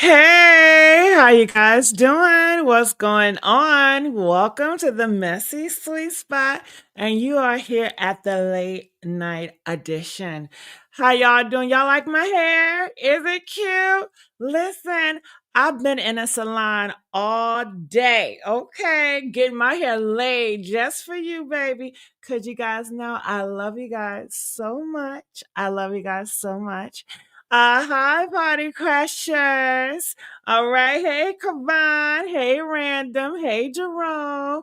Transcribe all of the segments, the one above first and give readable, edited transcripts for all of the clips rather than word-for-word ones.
Hey, how you guys doing? What's going on? Welcome to the Messy Sweet Spot, and you are here at the late night edition. How y'all doing? Y'all like my hair? Is it cute? Listen, I've been in a salon all day, okay, getting my hair laid just for you, baby. Cause you guys know I love you guys so much. I love you guys so much. Hi, party crashers. All right. Hey, Kavan. Hey, Random. Hey, Jerome.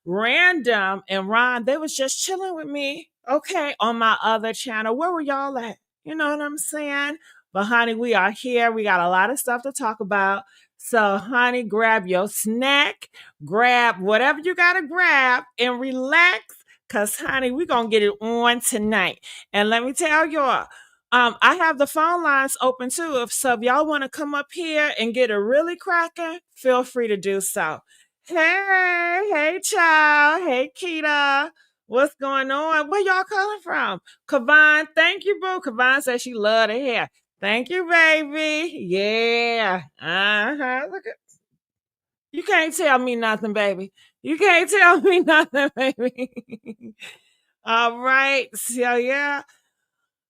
Random and Ron, they was just chilling with me, okay, on my other channel. Where were y'all at? You know what I'm saying? But, honey, we are here. We got a lot of stuff to talk about. So, honey, grab your snack, grab whatever you got to grab, and relax. Because, honey, we're going to get it on tonight. And let me tell y'all, I have the phone lines open too. If y'all want to come up here and get a really cracker, feel free to do so. Hey, child. Hey, Keita. What's going on? Where y'all calling from? Kavan, thank you, boo. Kavan says she love to hear. Thank you, baby. Yeah. Look at you can't tell me nothing, baby. You can't tell me nothing, baby. All right. So yeah.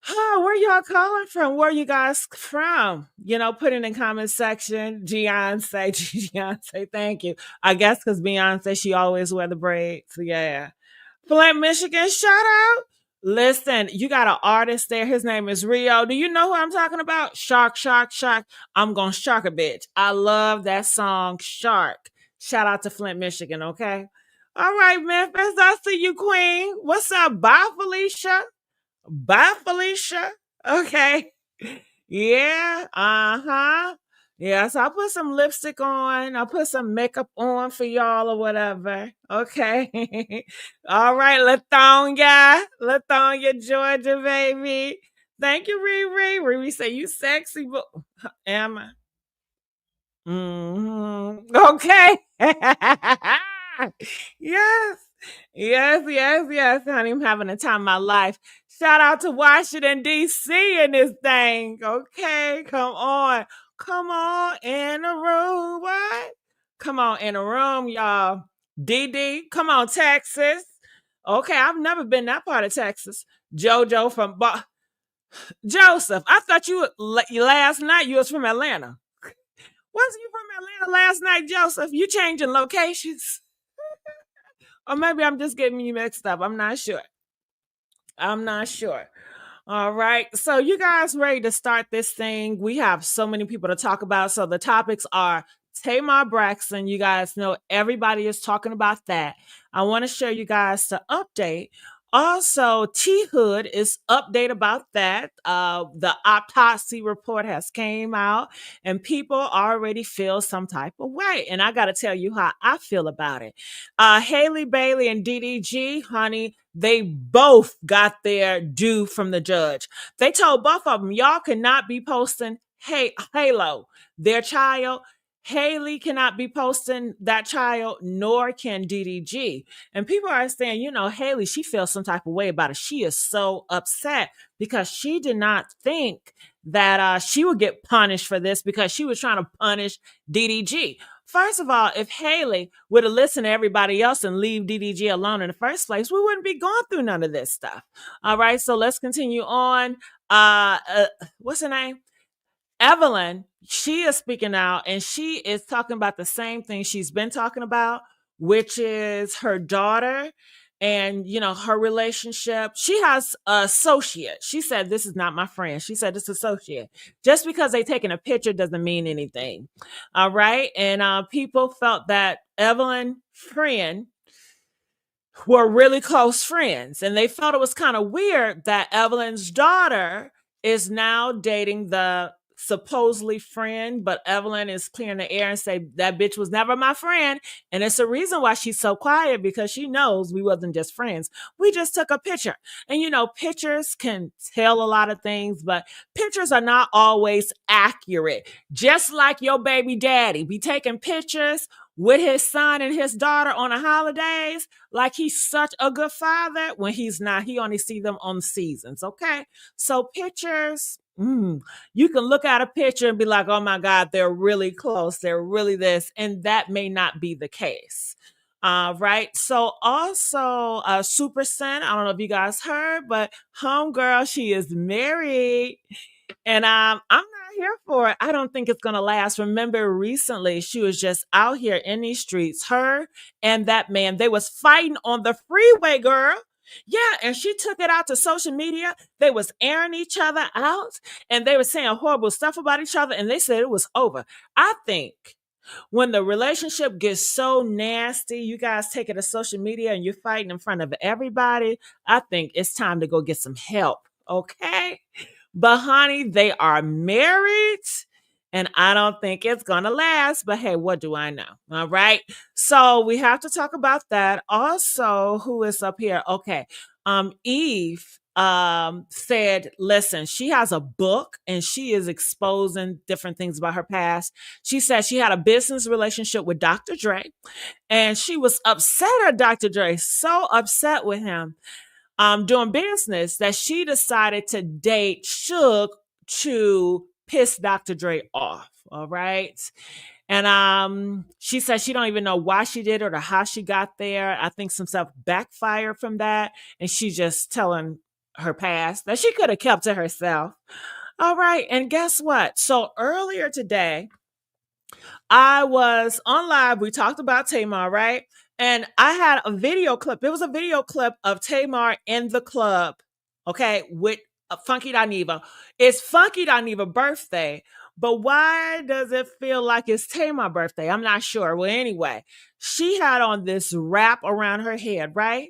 Oh, where y'all calling from? Where you guys from? Put it in the comment section. Beyonce, Beyonce, thank you. I guess because Beyonce, she always wear the braids. Yeah. Flint, Michigan, shout out. Listen, you got an artist there. His name is Rio. Do you know who I'm talking about? Shark, shark, shark. I'm gonna shark a bitch. I love that song, Shark. Shout out to Flint, Michigan, okay? All right, Memphis, I see you, Queen. What's up? Bye, Felicia. Bye, Felicia. Okay. Yeah. Uh-huh. Yeah, so I'll put some lipstick on. I'll put some makeup on for y'all or whatever. Okay. All right, Latonya. Latonya, Georgia, baby. Thank you, Riri. Riri say you sexy, but am I? Okay. Yes. Yes, honey. I'm having a time of my life. Shout out to Washington, D.C. in this thing. Okay. Come on. Come on in the room. What? Come on in the room, y'all. DD. Come on, Texas. Okay. I've never been that part of Texas. JoJo from Joseph. I thought last night you was from Atlanta. Wasn't you from Atlanta last night, Joseph? You changing locations? Or maybe I'm just getting you mixed up. I'm not sure. I'm not sure. All right. So you guys ready to start this thing? We have so many people to talk about. So the topics are Tamar Braxton. You guys know everybody is talking about that. I want to share you guys the update. Also, T Hood is update about that. The autopsy report has came out, and people already feel some type of way. And I got to tell you how I feel about it. Halle Bailey and DDG, honey, they both got their due from the judge. They told both of them, y'all cannot be posting Halo, their child. Haley cannot be posting that child, nor can DDG. And people are saying, Haley, she feels some type of way about it. She is so upset because she did not think that she would get punished for this because she was trying to punish DDG. First of all, if Haley would have listened to everybody else and leave DDG alone in the first place, we wouldn't be going through none of this stuff. All right, so let's continue on. What's her name? Evelyn, she is speaking out and she is talking about the same thing she's been talking about, which is her daughter and her relationship. She has an associate. She said, "This is not my friend." She said, "This associate." Just because they taking a picture doesn't mean anything. All right. And people felt that Evelyn friend were really close friends. And they felt it was kind of weird that Evelyn's daughter is now dating the supposedly friend, but Evelyn is clearing the air and say that bitch was never my friend. And it's a reason why she's so quiet because she knows we wasn't just friends. We just took a picture. And pictures can tell a lot of things, but pictures are not always accurate. Just like your baby daddy be taking pictures with his son and his daughter on the holidays, like he's such a good father when he's not. He only see them on seasons, okay? So pictures Mm. You can look at a picture and be like, oh my God, they're really close. They're really this. And that may not be the case. Right. So also Supa Cent, I don't know if you guys heard, but homegirl, she is married. And I'm not here for it. I don't think it's gonna last. Remember, recently she was just out here in these streets. Her and that man, they was fighting on the freeway, girl. Yeah, and she took it out to social media. They was airing each other out, and they were saying horrible stuff about each other, and they said it was over. I think when the relationship gets so nasty, you guys take it to social media and you're fighting in front of everybody. I think it's time to go get some help. Okay. But honey, they are married. And I don't think it's gonna last. But hey, what do I know? All right. So we have to talk about that. Also, who is up here? Okay. Eve said, listen, she has a book and she is exposing different things about her past. She said she had a business relationship with Dr. Dre, and she was upset at Dr. Dre, so upset with him doing business that she decided to date Suge to piss Dr. Dre off. All right. And she said she don't even know why she did it or how she got there. I think some stuff backfired from that. And she's just telling her past that she could have kept to herself. All right. And guess what? So earlier today, I was on live. We talked about Tamar, right? And I had a video clip. It was a video clip of Tamar in the club, okay, with Funky Dineva. It's Funky Dineva birthday, but why does it feel like it's Tamar's birthday? I'm not sure. Well, anyway, she had on this wrap around her head, right?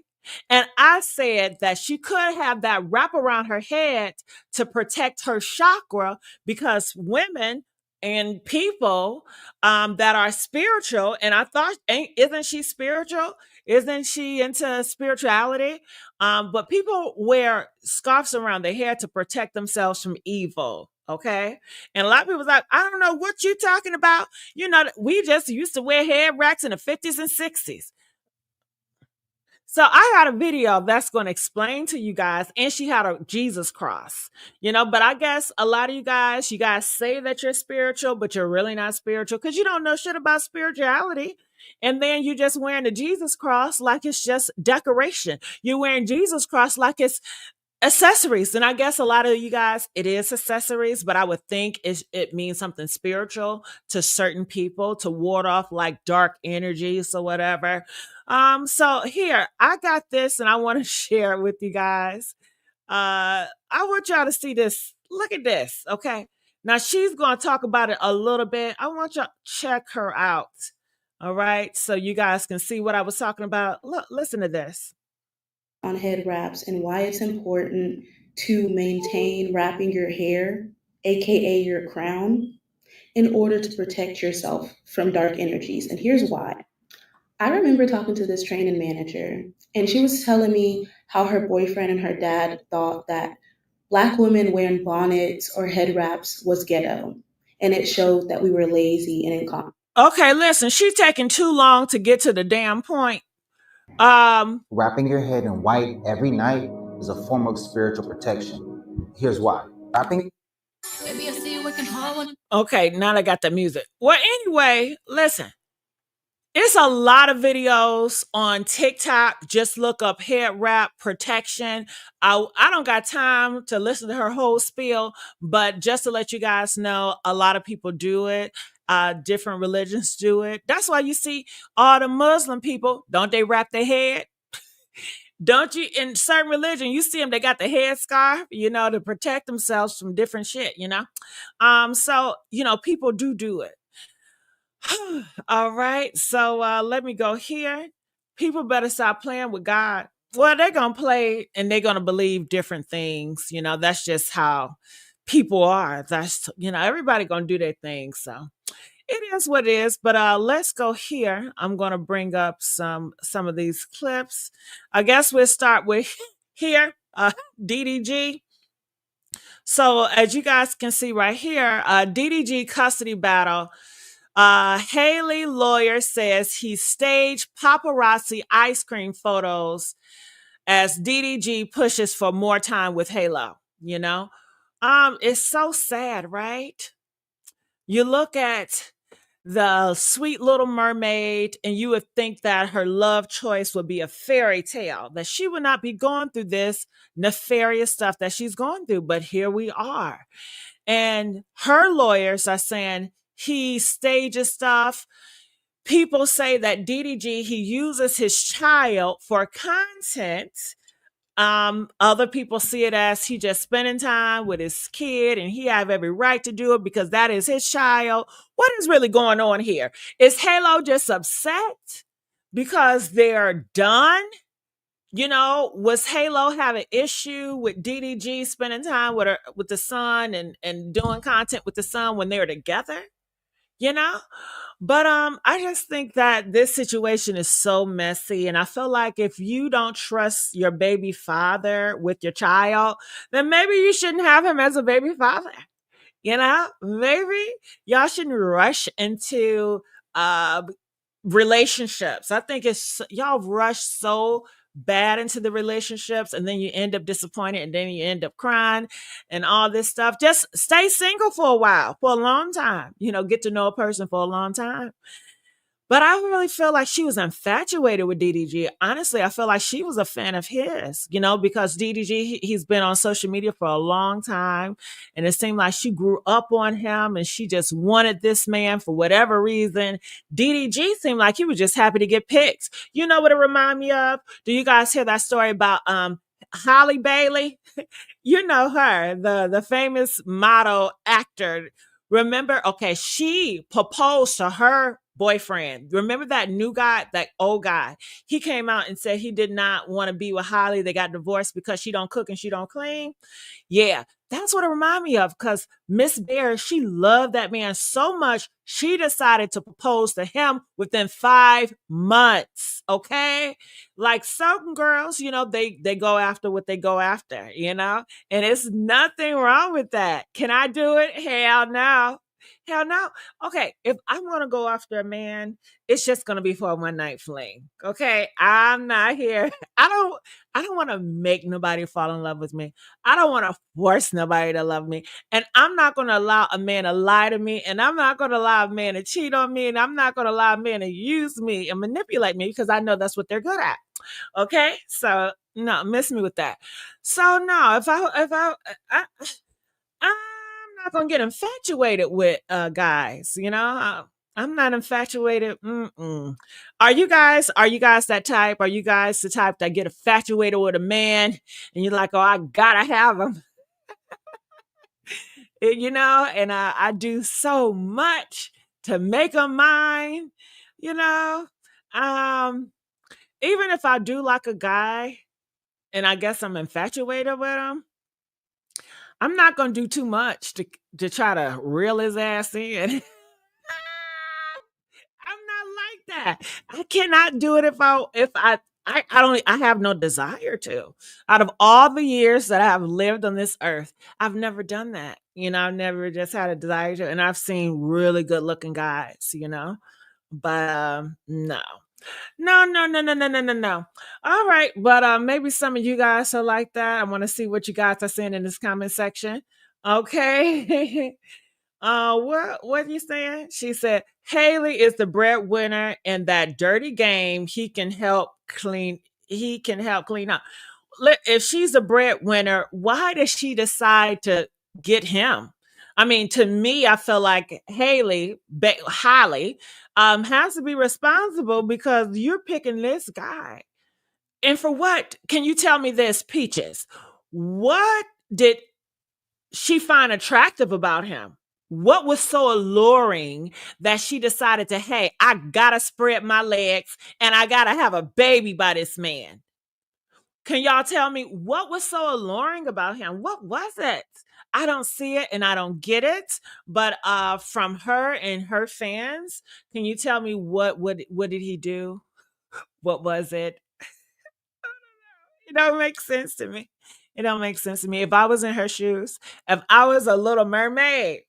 And I said that she could have that wrap around her head to protect her chakra because women and people that are spiritual. And I thought, isn't she spiritual? Isn't she into spirituality? But people wear scarves around their head to protect themselves from evil. Okay. And a lot of people was like, I don't know what you talking about. You know, we just used to wear head wraps in the 50s and 60s. So I had a video that's going to explain to you guys, and she had a Jesus cross, but I guess a lot of you guys say that you're spiritual, but you're really not spiritual because you don't know shit about spirituality. And then you just wearing the Jesus cross like it's just decoration. You're wearing Jesus cross like it's accessories. And I guess a lot of you guys, it is accessories, but I would think it means something spiritual to certain people to ward off like dark energies or whatever. So here I got this and I want to share it with you guys. I want y'all to see this. Look at this. Okay. Now she's going to talk about it a little bit. I want y'all to check her out. All right. So you guys can see what I was talking about. Look, listen to this. On head wraps and why it's important to maintain wrapping your hair, aka your crown, in order to protect yourself from dark energies. And here's why. I remember talking to this training manager, and she was telling me how her boyfriend and her dad thought that Black women wearing bonnets or head wraps was ghetto, and it showed that we were lazy and incompetent. Okay, listen, she's taking too long to get to the damn point. Wrapping your head in white every night is a form of spiritual protection. Here's why. Wrapping. Okay, now I got the music. Well, anyway, listen. It's a lot of videos on TikTok. Just look up head wrap protection. I don't got time to listen to her whole spiel, but just to let you guys know, a lot of people do it. Different religions do it. That's why you see all the Muslim people, don't they wrap their head? Don't you? In certain religion, you see them, they got the head scarf, to protect themselves from different shit, So, people do it. All right. So let me go here. People better stop playing with God. Well, they're going to play and they're going to believe different things. That's just how people are. That's, everybody going to do their thing. So it is what it is. But let's go here. I'm going to bring up some of these clips. I guess we'll start with here, DDG. So as you guys can see right here, DDG custody battle. Haley lawyer says he staged paparazzi ice cream photos as DDG pushes for more time with Halo. It's so sad, right? You look at the sweet little mermaid, and you would think that her love choice would be a fairy tale, that she would not be going through this nefarious stuff that she's going through. But here we are. And her lawyers are saying he stages stuff. People say that DDG, he uses his child for content. Other people see it as he just spending time with his kid, and he have every right to do it because that is his child. What is really going on here? Is Halo just upset because they're done? Was Halo have an issue with DDG spending time with the son and doing content with the son when they're together? You know? But I just think that this situation is so messy, and I feel like if you don't trust your baby father with your child, then maybe you shouldn't have him as a baby father. Maybe y'all shouldn't rush into uh relationships. I think it's y'all rush so bad into the relationships, and then you end up disappointed, and then you end up crying and all this stuff. Just stay single for a while, for a long time. Get to know a person for a long time. But I really feel like she was infatuated with DDG. Honestly, I feel like she was a fan of his, because DDG, he's been on social media for a long time. And it seemed like she grew up on him and she just wanted this man for whatever reason. DDG seemed like he was just happy to get pics. You know what it reminded me of? Do you guys hear that story about Halle Bailey? You know her, the famous model actor. Remember, okay, she proposed to her boyfriend. Remember that new guy, that old guy? He came out and said he did not want to be with Holly. They got divorced because she don't cook and she don't clean. Yeah, that's what it reminded me of, because Miss Bear, she loved that man so much, she decided to propose to him within 5 months. Okay. Like certain girls, they go after what they go after, and it's nothing wrong with that. Can I do it? Hell no. Hell no. Okay, if I'm gonna go after a man, it's just gonna be for a one night fling. Okay, I'm not here. I don't want to make nobody fall in love with me. I don't want to force nobody to love me. And I'm not going to allow a man to lie to me. And I'm not going to allow a man to cheat on me. And I'm not going to allow a man to use me and manipulate me, because I know that's what they're good at. Okay. So no, miss me with that. So no, I'm not going to get infatuated with guys, I'm not infatuated. Mm-mm. Are you guys that type? Are you guys the type that get infatuated with a man and you're like, oh, I gotta have him? And I do so much to make him mine, you know. Um, Even if I do like a guy and I guess I'm infatuated with him, I'm not gonna do too much to try to reel his ass in. I'm not like that. I cannot do it I have no desire to. Out of all the years that I have lived on this earth, I've never done that. I've never just had a desire to, and I've seen really good looking guys. But no. No, no, no, no, no, no, no, no. All right, but maybe some of you guys are like that. I want to see what you guys are saying in this comment section. Okay. What are you saying? She said Haley is the breadwinner in that dirty game. He can help clean up. If she's a breadwinner, why does she decide to get him? I mean, to me, I feel like Holly, has to be responsible because you're picking this guy. And for what? Can you tell me this, Peaches? What did she find attractive about him? What was so alluring that she decided to, hey, I gotta spread my legs and I gotta have a baby by this man? Can y'all tell me what was so alluring about him? What was it? I don't see it and I don't get it. But from her and her fans, can you tell me what did he do? What was it? It don't make sense to me. It don't make sense to me. If I was in her shoes, if I was a little mermaid,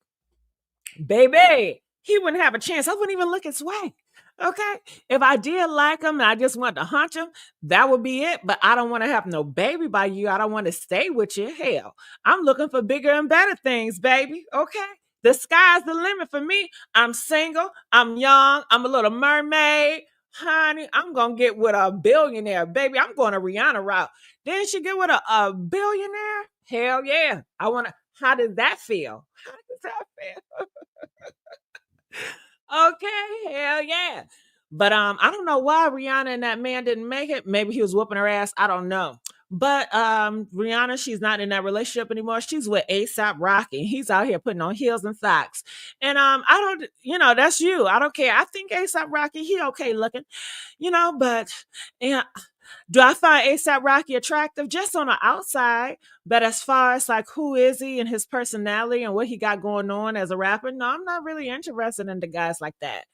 baby, he wouldn't have a chance. I wouldn't even look his way. Okay. If I did like him and I just wanted to hunch him, that would be it. But I don't want to have no baby by you. I don't want to stay with you. Hell, I'm looking for bigger and better things, baby. Okay. The sky's the limit for me. I'm single. I'm young. I'm a little mermaid. Honey, I'm going to get with a billionaire, baby. I'm going to Rihanna route. Didn't she get with a billionaire? Hell yeah. I want to. How does that feel? How does that feel? Okay, hell yeah. But I don't know why Rihanna and that man didn't make it. Maybe he was whooping her ass. I don't know. But Rihanna, she's not in that relationship anymore. She's with ASAP Rocky. He's out here putting on heels and socks. And I don't, that's you. I don't care. I think ASAP Rocky, he okay looking, but yeah, do I find ASAP Rocky attractive? Just on the outside. But as far as like who is he and his personality and what he got going on as a rapper, no, I'm not really interested in the guys like that.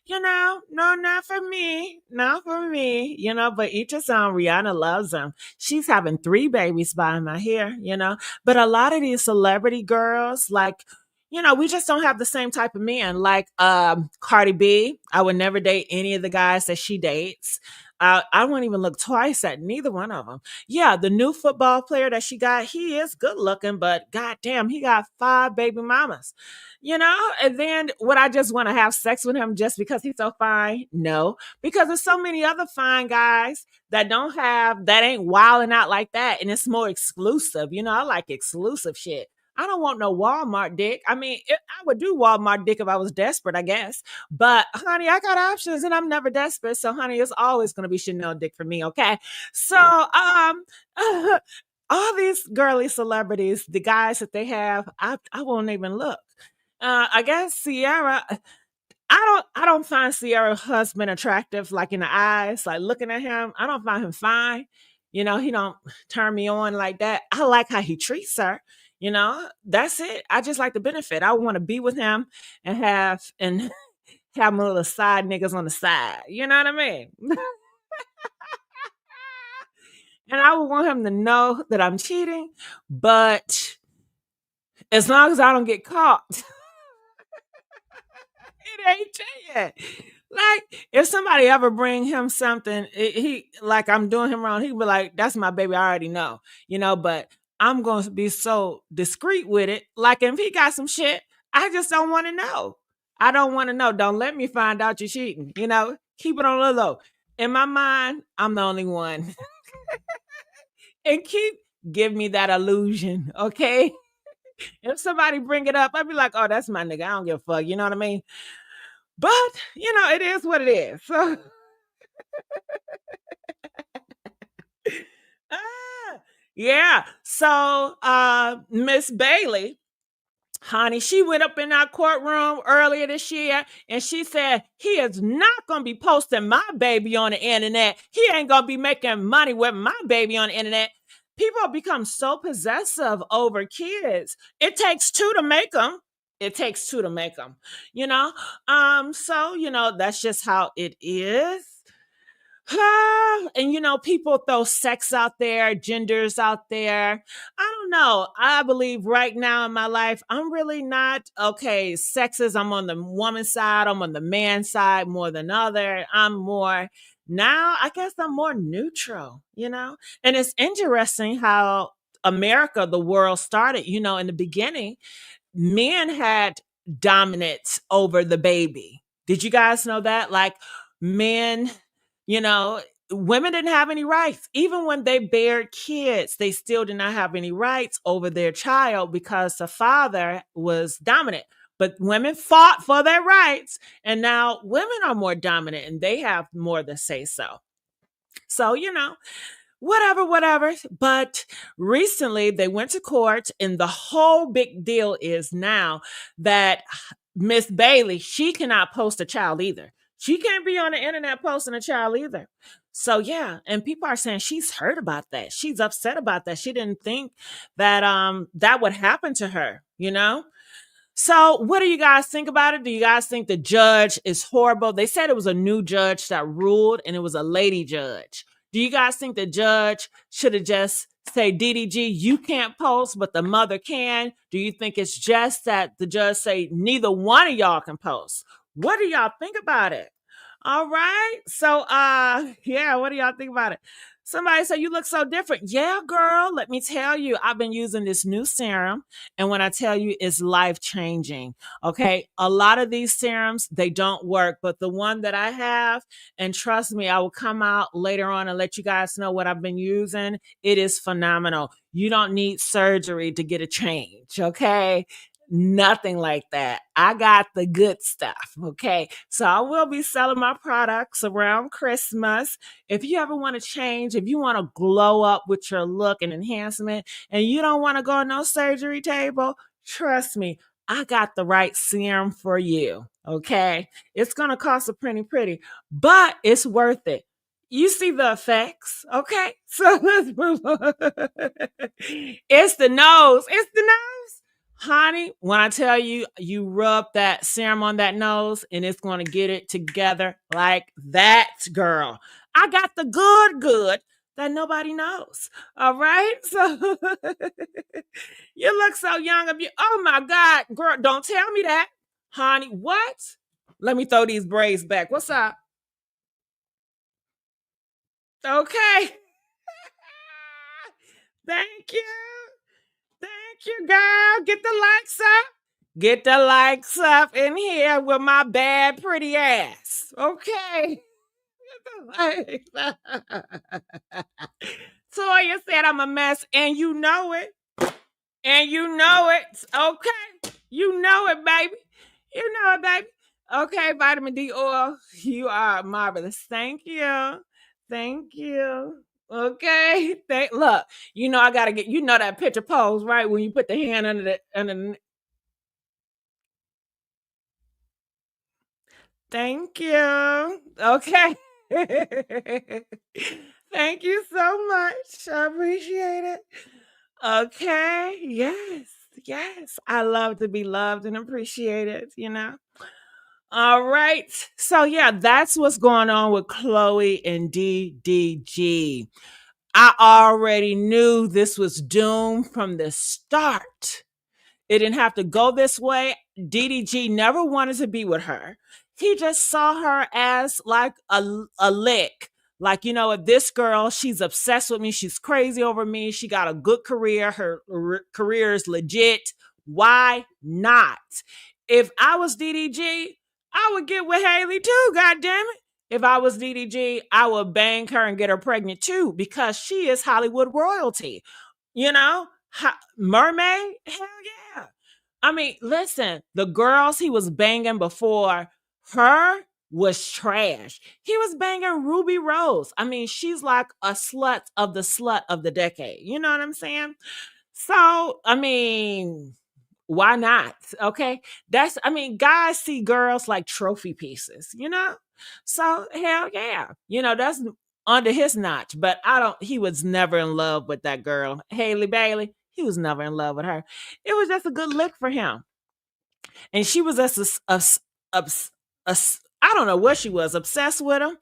No, not for me. Not for me. But each his own. Rihanna loves him. She's having 3 babies by him, I hear, But a lot of these celebrity girls, like, we just don't have the same type of men. Like Cardi B, I would never date any of the guys that she dates. I won't even look twice at neither one of them. Yeah, the new football player that she got, he is good looking, but goddamn, he got 5 baby mamas. And then would I just want to have sex with him just because he's so fine? No, because there's so many other fine guys that ain't wilding out like that, and it's more exclusive. I like exclusive shit. I don't want no Walmart dick. I mean, I would do Walmart dick if I was desperate, I guess. But honey, I got options and I'm never desperate. So honey, it's always gonna be Chanel dick for me, okay? So all these girly celebrities, the guys that they have, I won't even look. I guess Sierra. I don't find Sierra's husband attractive, like in the eyes, like looking at him. I don't find him fine. He don't turn me on like that. I like how he treats her. That's it. I just like the benefit. I want to be with him and have my little side niggas on the side. You know what I mean? And I would want him to know that I'm cheating, but as long as I don't get caught, it ain't yet. Like if somebody ever bring him something, he like I'm doing him wrong, he'd be like, "That's my baby. I already know," But I'm going to be so discreet with it. Like if he got some shit, I just don't want to know. I don't want to know. Don't let me find out you're cheating. Keep it on the low. In my mind, I'm the only one, and give me that illusion, okay? If somebody bring it up, I'd be like, "Oh, that's my nigga. I don't give a fuck." You know what I mean? But, it is what it is. So, yeah. So, Miss Bailey, honey, she went up in our courtroom earlier this year and she said, he is not going to be posting my baby on the internet. He ain't going to be making money with my baby on the internet. People become so possessive over kids. It takes 2 to make them. It takes 2 to make them, So, that's just how it is. And people throw sex out there, genders out there. I don't know. I believe right now in my life, I'm really not okay. Sexist. I'm on the woman side. I'm on the man side more than other. I'm more now. I guess I'm more neutral. And it's interesting how America, the world started. In the beginning, men had dominance over the baby. Did you guys know that? Like men, you know, women didn't have any rights. Even when they bared kids, they still did not have any rights over their child because the father was dominant. But women fought for their rights, and now women are more dominant and they have more to say so. So, whatever. But recently they went to court, and the whole big deal is now that Miss Bailey, she cannot post a child either. She can't be on the internet posting a child either. So yeah, and people are saying she's hurt about that. She's upset about that. She didn't think that that would happen to her, So, what do you guys think about it? Do you guys think the judge is horrible? They said it was a new judge that ruled, and it was a lady judge. Do you guys think the judge should have just say, DDG, you can't post, but the mother can? Do you think it's just that the judge say neither one of y'all can post? What do y'all think about it? All right. So yeah, what do y'all think about it? Somebody said you look so different. Yeah, girl, let me tell you, I've been using this new serum, and when I tell you it's life-changing. Okay? A lot of these serums, they don't work, but the one that I have, and trust me, I will come out later on and let you guys know what I've been using. It is phenomenal. You don't need surgery to get a change, okay? Nothing like that. I got the good stuff. Okay. So I will be selling my products around Christmas. If you ever want to change, if you want to glow up with your look and enhancement, and you don't want to go on no surgery table, trust me, I got the right serum for you. Okay. It's going to cost a pretty, but it's worth it. You see the effects. Okay. So let's move on. It's the nose. It's the nose. Honey, when I tell you, you rub that serum on that nose and it's going to get it together like that, girl. I got the good that nobody knows. All right. So you look so young. Oh my God, girl, don't tell me that. Honey, what? Let me throw these braids back. What's up? Okay. Thank you. Thank you, girl. Get the likes up. Get the likes up in here with my bad, pretty ass. Okay. Get the likes up. Toya said I'm a mess, and you know it. And you know it. Okay. You know it, baby. You know it, baby. Okay, vitamin D oil. You are marvelous. Thank you. Thank you. Okay. Look, you know I gotta get that picture pose, right? When you put the hand under the Thank you. Okay. Thank you so much. I appreciate it. Okay. Yes. Yes. I love to be loved and appreciated, All right. So, yeah, that's what's going on with Chloe and DDG. I already knew this was doomed from the start. It didn't have to go this way. DDG never wanted to be with her. He just saw her as like a lick. Like, if this girl, she's obsessed with me. She's crazy over me. She got a good career. Her career is legit. Why not? If I was DDG, I would get with Haley too, God damn it. If I was DDG, I would bang her and get her pregnant too, because she is Hollywood royalty. Mermaid? Hell yeah. I mean, listen, the girls he was banging before her was trash. He was banging Ruby Rose. I mean, she's like a slut of the decade. You know what I'm saying? So, I mean, why not? Okay. Guys see girls like trophy pieces, So, hell yeah. That's under his notch, but he was never in love with that girl, Halle Bailey. He was never in love with her. It was just a good lick for him. And she was just I don't know what she was, obsessed with him,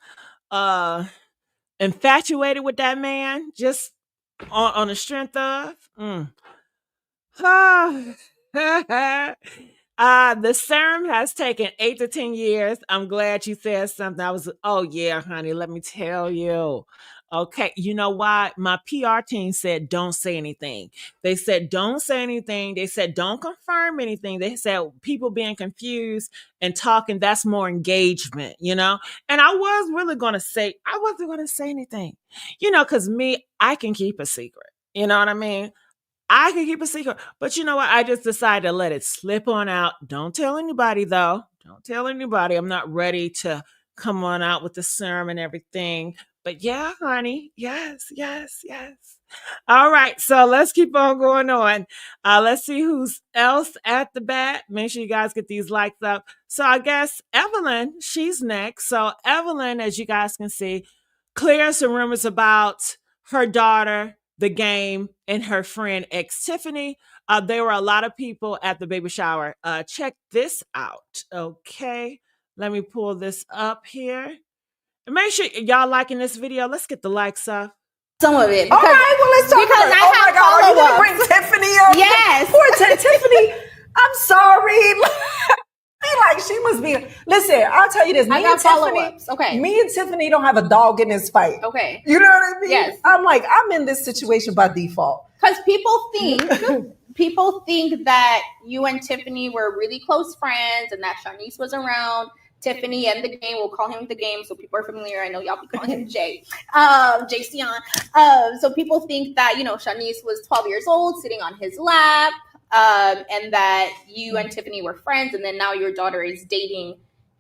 infatuated with that man, just on the strength of. The serum has taken 8 to 10 years. I'm glad you said something. Oh yeah, honey, let me tell you. Okay, you know why? My PR team said don't say anything. They said don't say anything. They said don't confirm anything. They said people being confused and talking, that's more engagement, And I was really gonna say, I wasn't gonna say anything. Because I can keep a secret. You know what I mean? I can keep a secret. But you know what? I just decided to let it slip on out. Don't tell anybody, though. Don't tell anybody. I'm not ready to come on out with the serum and everything. But yeah, honey. Yes. All right. So let's keep on going on. Let's see who's else at the bat. Make sure you guys get these likes up. So I guess Evelyn, she's next. So Evelyn, as you guys can see, clears some rumors about her daughter, the game, and her friend ex Tiffany. There were a lot of people at the baby shower. Check this out. Okay. Let me pull this up here. And make sure y'all liking this video. Let's get the likes up. Some of it. All right, well, let's talk about it. Oh my God, are you going to bring Tiffany up? Yes. Poor Tiffany. I'm sorry. Like she must be. Listen, I'll tell you this. I got follow-ups. Okay. Me and Tiffany don't have a dog in this fight. Okay. You know what I mean? Yes. I'm like, I'm in this situation by default. Because people think that you and Tiffany were really close friends and that Shanice was around. Tiffany and the game, we'll call him the game so people are familiar. I know y'all be calling him Jay. Sion. So people think that, Shanice was 12 years old sitting on his lap, and that you and Tiffany were friends, and then now your daughter is dating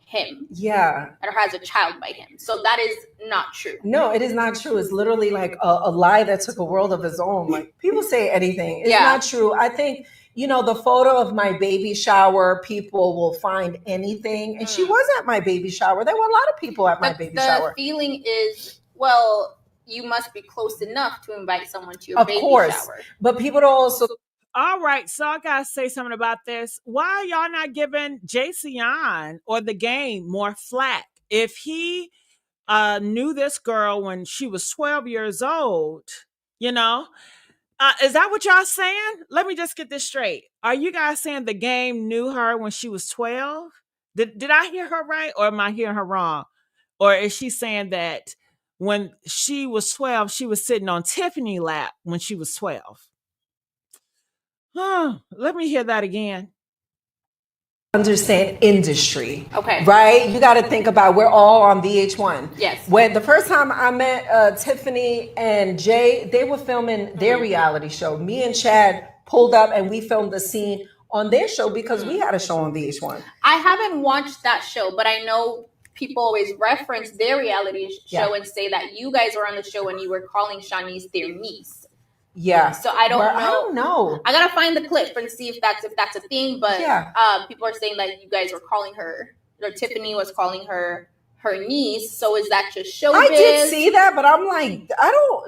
him. Yeah. Or has a child by him. So that is not true. No, it is not true. It's literally like a lie that took a world of its own. Like, people say anything. It's not true. I think, the photo of my baby shower, people will find anything. And she was at my baby shower. There were a lot of people at my baby shower. The feeling is, well, you must be close enough to invite someone to your baby shower. But people don't also... All right, so I gotta say something about this. Why are y'all not giving Sion or the game more flack? If he knew this girl when she was 12 years old, is that what y'all saying? Let me just get this straight. Are you guys saying the game knew her when she was 12? Did I hear her right, or am I hearing her wrong? Or is she saying that when she was 12, she was sitting on Tiffany's lap when she was 12? Let me hear that again. Understand industry. Okay. Right? You got to think about, we're all on VH1. Yes. When the first time I met Tiffany and Jay, they were filming their reality show. Me and Chad pulled up and we filmed the scene on their show because we had a show on VH1. I haven't watched that show, but I know people always reference their reality show and say that you guys were on the show and you were calling Shanice their niece. Yeah. So I don't know. I don't know. I gotta find the clip and see if that's a thing. But people are saying that you guys were calling her, or Tiffany was calling her niece. So is that just showbiz? I did see that, but I'm like,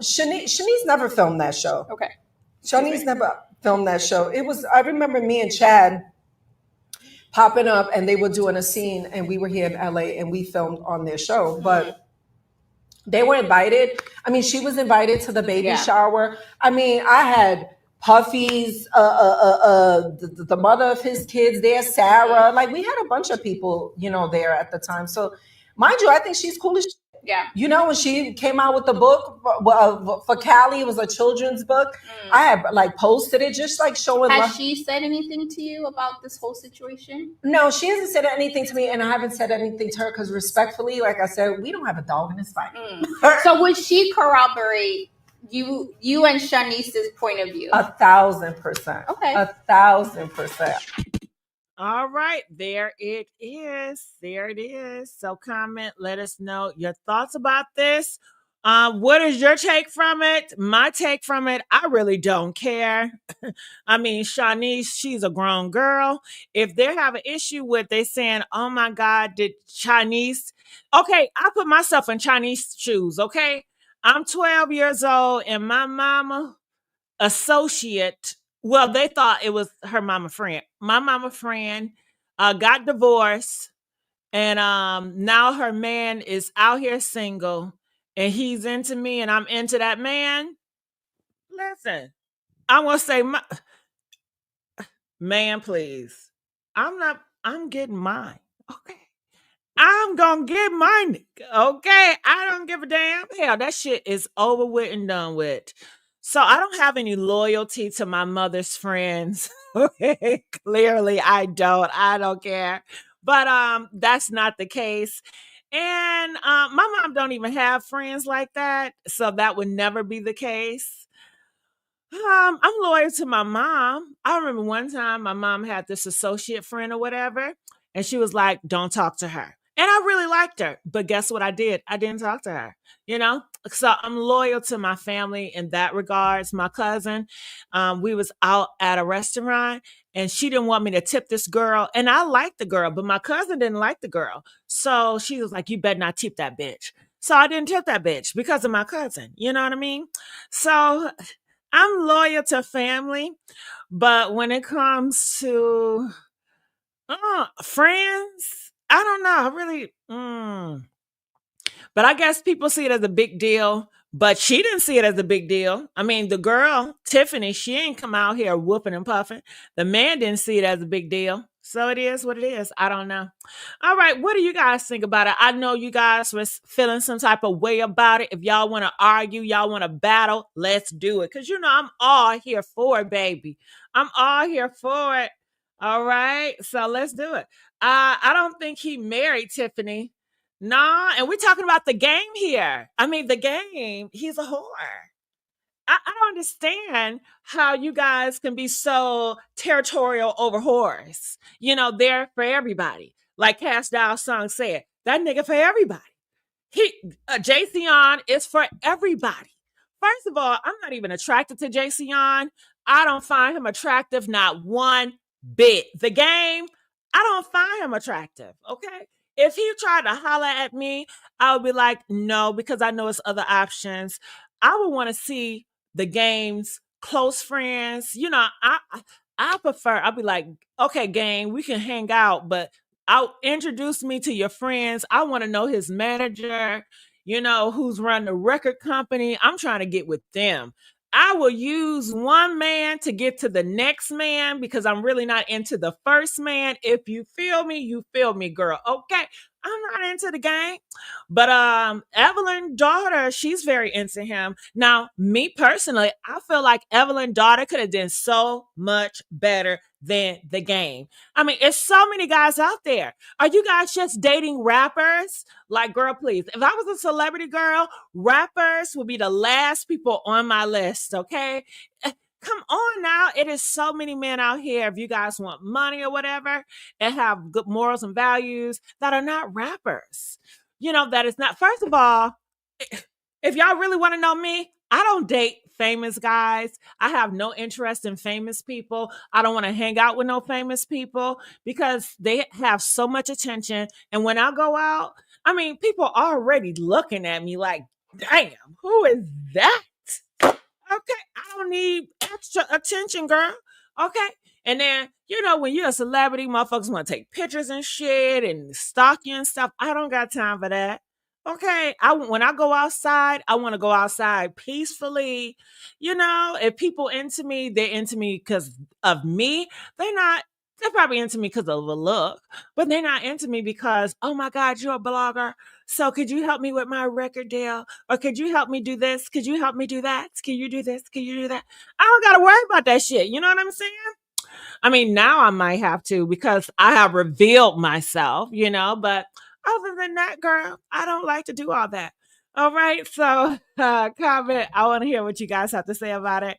Shanice never filmed that show. Okay. Shanice never filmed that show. I remember me and Chad popping up and they were doing a scene and we were here in LA and we filmed on their show. But they were invited. I mean, she was invited to the baby shower. I mean, I had Puffy's, the mother of his kids there, Sarah. Like, we had a bunch of people, there at the time. So, mind you, I think she's cool as shit. Yeah. When she came out with the book for Callie, it was a children's book. I had posted it, just showing. Has she said anything to you about this whole situation? No, she hasn't said anything to me, and I haven't said anything to her because, respectfully, like I said, we don't have a dog in this fight. So would she corroborate you and Shanice's point of view? 1,000%. Okay. 1,000%. All right, there it is. There it is. So comment, let us know your thoughts about this. What is your take from it? My take from it, I really don't care. I mean, Shanice, she's a grown girl. If they have an issue with they saying, oh my God, did Shanice... Okay, I put myself in Shanice's shoes, okay? I'm 12 years old and my mama associate... Well, they thought it was her mama friend. My mama friend got divorced, and now her man is out here single, and he's into me, and I'm into that man. Listen, I want to say, man, please. I'm getting mine. Okay. I'm going to get mine. Okay. I don't give a damn. Hell, that shit is over with and done with. So I don't have any loyalty to my mother's friends. Okay, clearly I don't care. But that's not the case. And my mom don't even have friends like that. So that would never be the case. I'm loyal to my mom. I remember one time my mom had this associate friend or whatever, and she was like, don't talk to her. And I really liked her. But guess what I did? I didn't talk to her, So I'm loyal to my family in that regards. My cousin, we was out at a restaurant and she didn't want me to tip this girl. And I liked the girl, but my cousin didn't like the girl. So she was like, you better not tip that bitch. So I didn't tip that bitch because of my cousin. You know what I mean? So I'm loyal to family. But when it comes to friends, I don't know. I really, But I guess people see it as a big deal, but she didn't see it as a big deal. I mean, the girl, Tiffany, she ain't come out here whooping and puffing. The man didn't see it as a big deal. So it is what it is. I don't know. All right. What do you guys think about it? I know you guys was feeling some type of way about it. If y'all want to argue, y'all want to battle, let's do it. Because, I'm all here for it, baby. I'm all here for it. All right. So let's do it. I don't think he married Tiffany. Nah. And we're talking about the game here. I mean, the game. He's a whore. I don't understand how you guys can be so territorial over whores. They're for everybody. Like Cash Doll's song said, that nigga for everybody. Jayceon is for everybody. First of all, I'm not even attracted to Jayceon. I don't find him attractive, not one bit. The game, I don't find him attractive. Okay. If he tried to holler at me, I would be like, no, because I know it's other options. I would want to see the game's close friends. I prefer, I'll be like, okay, gang, we can hang out, but I'll introduce me to your friends. I want to know his manager, who's run the record company. I'm trying to get with them. I will use one man to get to the next man because I'm really not into the first man. If you feel me, girl. Okay. I'm not into the game. But Evelyn daughter, she's very into him. Now, me personally, I feel like Evelyn daughter could have done so much better than the game. I mean, it's so many guys out there. Are you guys just dating rappers? Like, girl, please. If I was a celebrity girl, rappers would be the last people on my list, okay? Come on now. It is so many men out here, if you guys want money or whatever, and have good morals and values that are not rappers. That is not, first of all, if y'all really want to know me, I don't date famous guys. I have no interest in famous people. I don't want to hang out with no famous people because they have so much attention. And when I go out, I mean, people are already looking at me like, damn, who is that? Okay, I don't need extra attention, girl. Okay. And then, when you're a celebrity, motherfuckers want to take pictures and shit and stalk you and stuff. I don't got time for that. Okay. When I go outside, I want to go outside peacefully. If people into me, they're into me because of me. They're probably into me because of the look, but they're not into me because, oh my God, you're a blogger. So could you help me with my record deal? Or could you help me do this? Could you help me do that? Can you do this? Can you do that? I don't got to worry about that shit. You know what I'm saying? I mean, now I might have to because I have revealed myself, but other than that, girl, I don't like to do all that. All right. So comment. I want to hear what you guys have to say about it.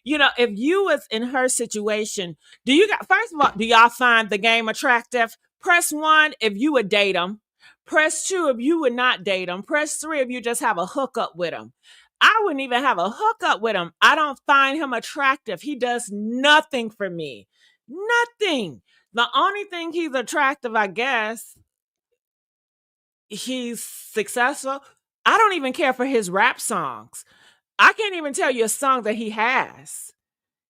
If you was in her situation, first of all, do y'all find the game attractive? Press 1 if you would date him. Press 2 if you would not date him. Press 3 if you just have a hookup with him. I wouldn't even have a hookup with him. I don't find him attractive. He does nothing for me. Nothing. The only thing he's attractive, I guess, he's successful. I don't even care for his rap songs. I can't even tell you a song that he has,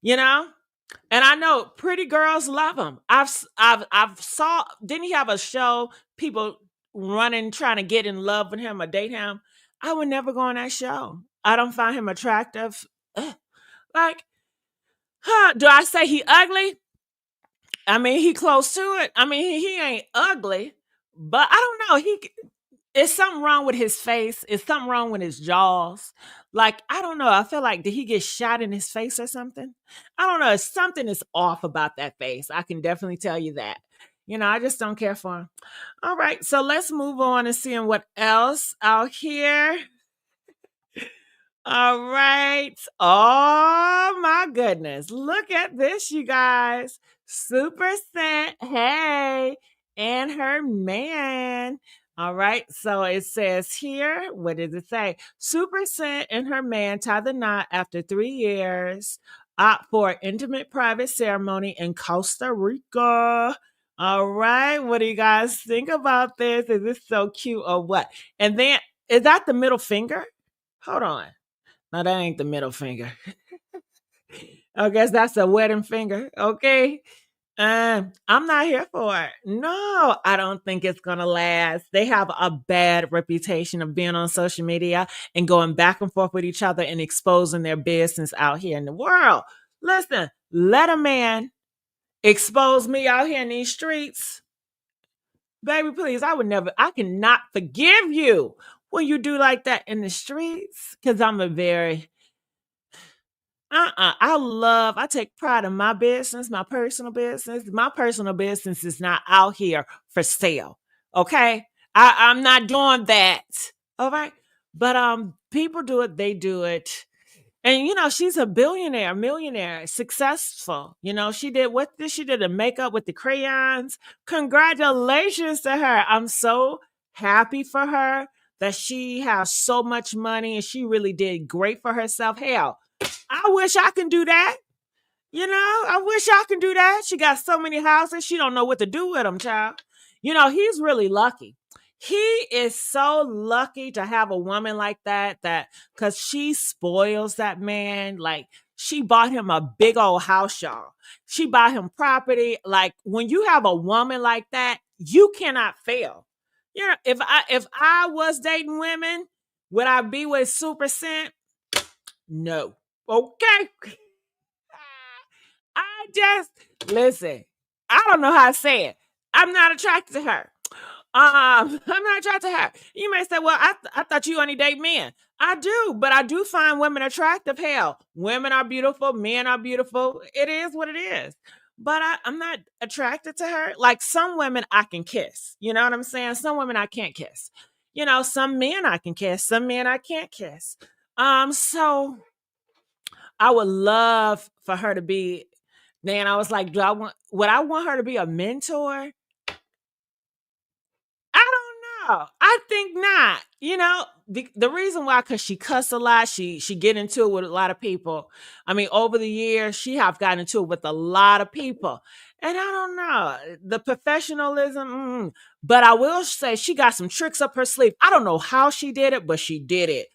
And I know pretty girls love him. I've saw, didn't he have a show, people running, trying to get in love with him or date him? I would never go on that show. I don't find him attractive. Like, do I say he ugly? I mean, he close to it. I mean, he ain't ugly, but I don't know. Is something wrong with his face? Is something wrong with his jaws? Like, I don't know. I feel like, did he get shot in his face or something? I don't know. Something is off about that face. I can definitely tell you that. I just don't care for him. All right. So let's move on and see what else out here. All right. Oh my goodness. Look at this, you guys. Supa Cent, hey, and her man. All right. So it says here, what does it say? Supa Cent and her man tie the knot after 3 years for an intimate private ceremony in Costa Rica. All right. What do you guys think about this? Is this so cute or what? And then, is that the middle finger? Hold on. No, that ain't the middle finger. I guess that's a wedding finger. Okay. I'm not here for it. No, I don't think it's going to last. They have a bad reputation of being on social media and going back and forth with each other and exposing their business out here in the world. Listen, let a man expose me out here in these streets, baby, please, I cannot forgive you when you do like that in the streets, because I'm a very, I take pride in my business, my personal business. My personal business is not out here for sale. Okay. I'm not doing that. All right. But people do it, they do it. And she's a billionaire, millionaire, successful. She did the makeup with the crayons. Congratulations to her. I'm so happy for her that she has so much money and she really did great for herself. Hell, I wish I can do that. I wish I can do that. She got so many houses, she don't know what to do with them, child. He's really lucky. He is so lucky to have a woman like that because she spoils that man. Like, she bought him a big old house, y'all. She bought him property. Like, when you have a woman like that, you cannot fail. If I was dating women, would I be with Supa Cent? No. Okay. I just listen. I don't know how to say it. I'm not attracted to her. I'm not attracted to her. You may say, "Well, I thought you only date men." I do, but I do find women attractive. Hell, women are beautiful, men are beautiful. It is what it is. But I'm not attracted to her. Like, some women I can kiss. You know what I'm saying? Some women I can't kiss. Some men I can kiss. Some men I can't kiss. So I would love for her to be. Then I was like, would I want her to be a mentor? I don't know. I think not. The reason why, because she cuss a lot. She get into it with a lot of people. I mean, over the years, she have gotten into it with a lot of people. And I don't know. The professionalism. But I will say she got some tricks up her sleeve. I don't know how she did it, but she did it.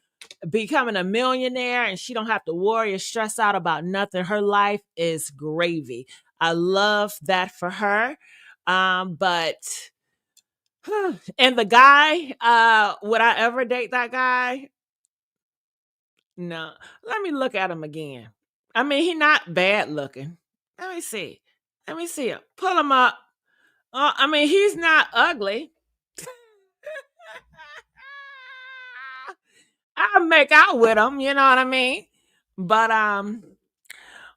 Becoming a millionaire, and she don't have to worry or stress out about nothing. Her life is gravy. I love that for her. But and the guy, would I ever date that guy? No. Let me look at him again. I mean, he not bad looking. Let me see. Him. Pull him up. I mean, he's not ugly. I'll make out with him, you know what I mean? But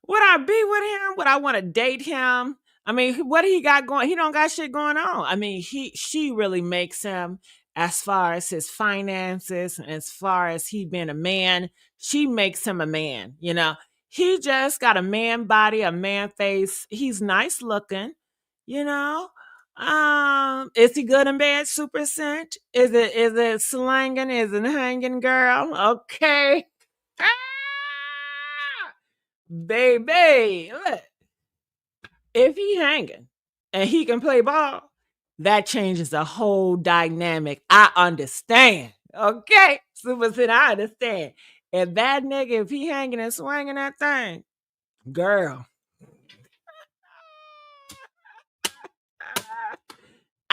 would I be with him? Would I want to date him? I mean, what he got going? He don't got shit going on. I mean, she really makes him, as far as his finances, as far as he being a man. She makes him a man. He just got a man body, a man face. He's nice looking. You know. Is he good and bad? Supa Cent? Is it slanging? Is it hanging, girl? Okay. Ah, baby, look. If he hanging and he can play ball, that changes the whole dynamic. I understand. Okay, Supa Cent, I understand. If that nigga, if he hanging and swinging that thing, girl,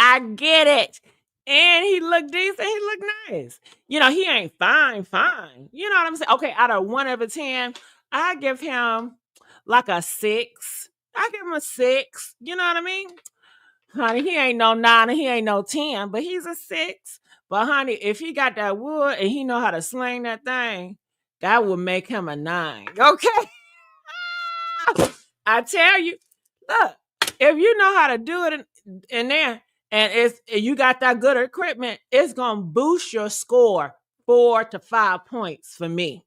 I get it. And he look decent. He look nice. He ain't fine. You know what I'm saying? Okay, out of 1 over 10, I give him like a 6. I give him a 6. You know what I mean? Honey, he ain't no 9 and he ain't no 10, but he's a 6. But honey, if he got that wood and he know how to sling that thing, that would make him a 9. Okay? I tell you, look, if you know how to do it in there, and you got that good equipment, it's gonna boost your score 4 to 5 points for me.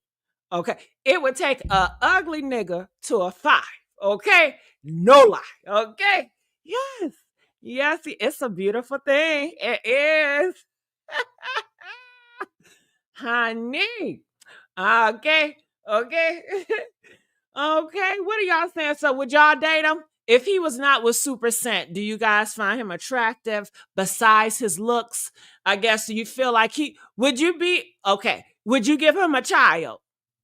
Okay, it would take a ugly nigga to a 5. Okay, no lie. Okay, yes, it's a beautiful thing. It is, honey. Okay. Okay, what are y'all saying? So would y'all date him? If he was not with Supa Cent, do you guys find him attractive besides his looks? I guess, do you feel like would you give him a child?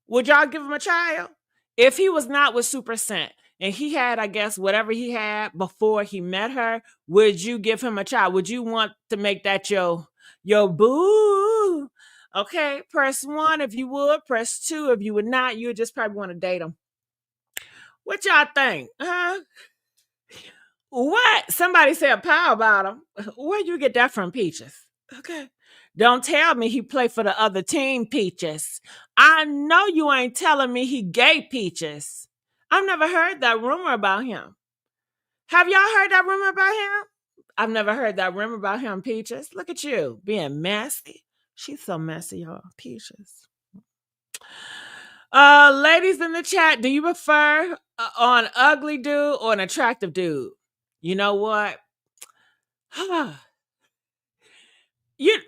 Would y'all give him a child? If he was not with Supa Cent and he had, I guess, whatever he had before he met her, would you give him a child? Would you want to make that your boo? Okay, press 1 if you would, press 2 if you would not. You would just probably want to date him. What y'all think? Huh? What? Somebody said power bottom. Where you get that from, Peaches? Okay. Don't tell me he played for the other team, Peaches. I know you ain't telling me he gay, Peaches. I've never heard that rumor about him. Have y'all heard that rumor about him? I've never heard that rumor about him, Peaches. Look at you being messy. She's so messy, y'all. Peaches. Ladies in the chat, do you prefer an ugly dude or an attractive dude? You know what?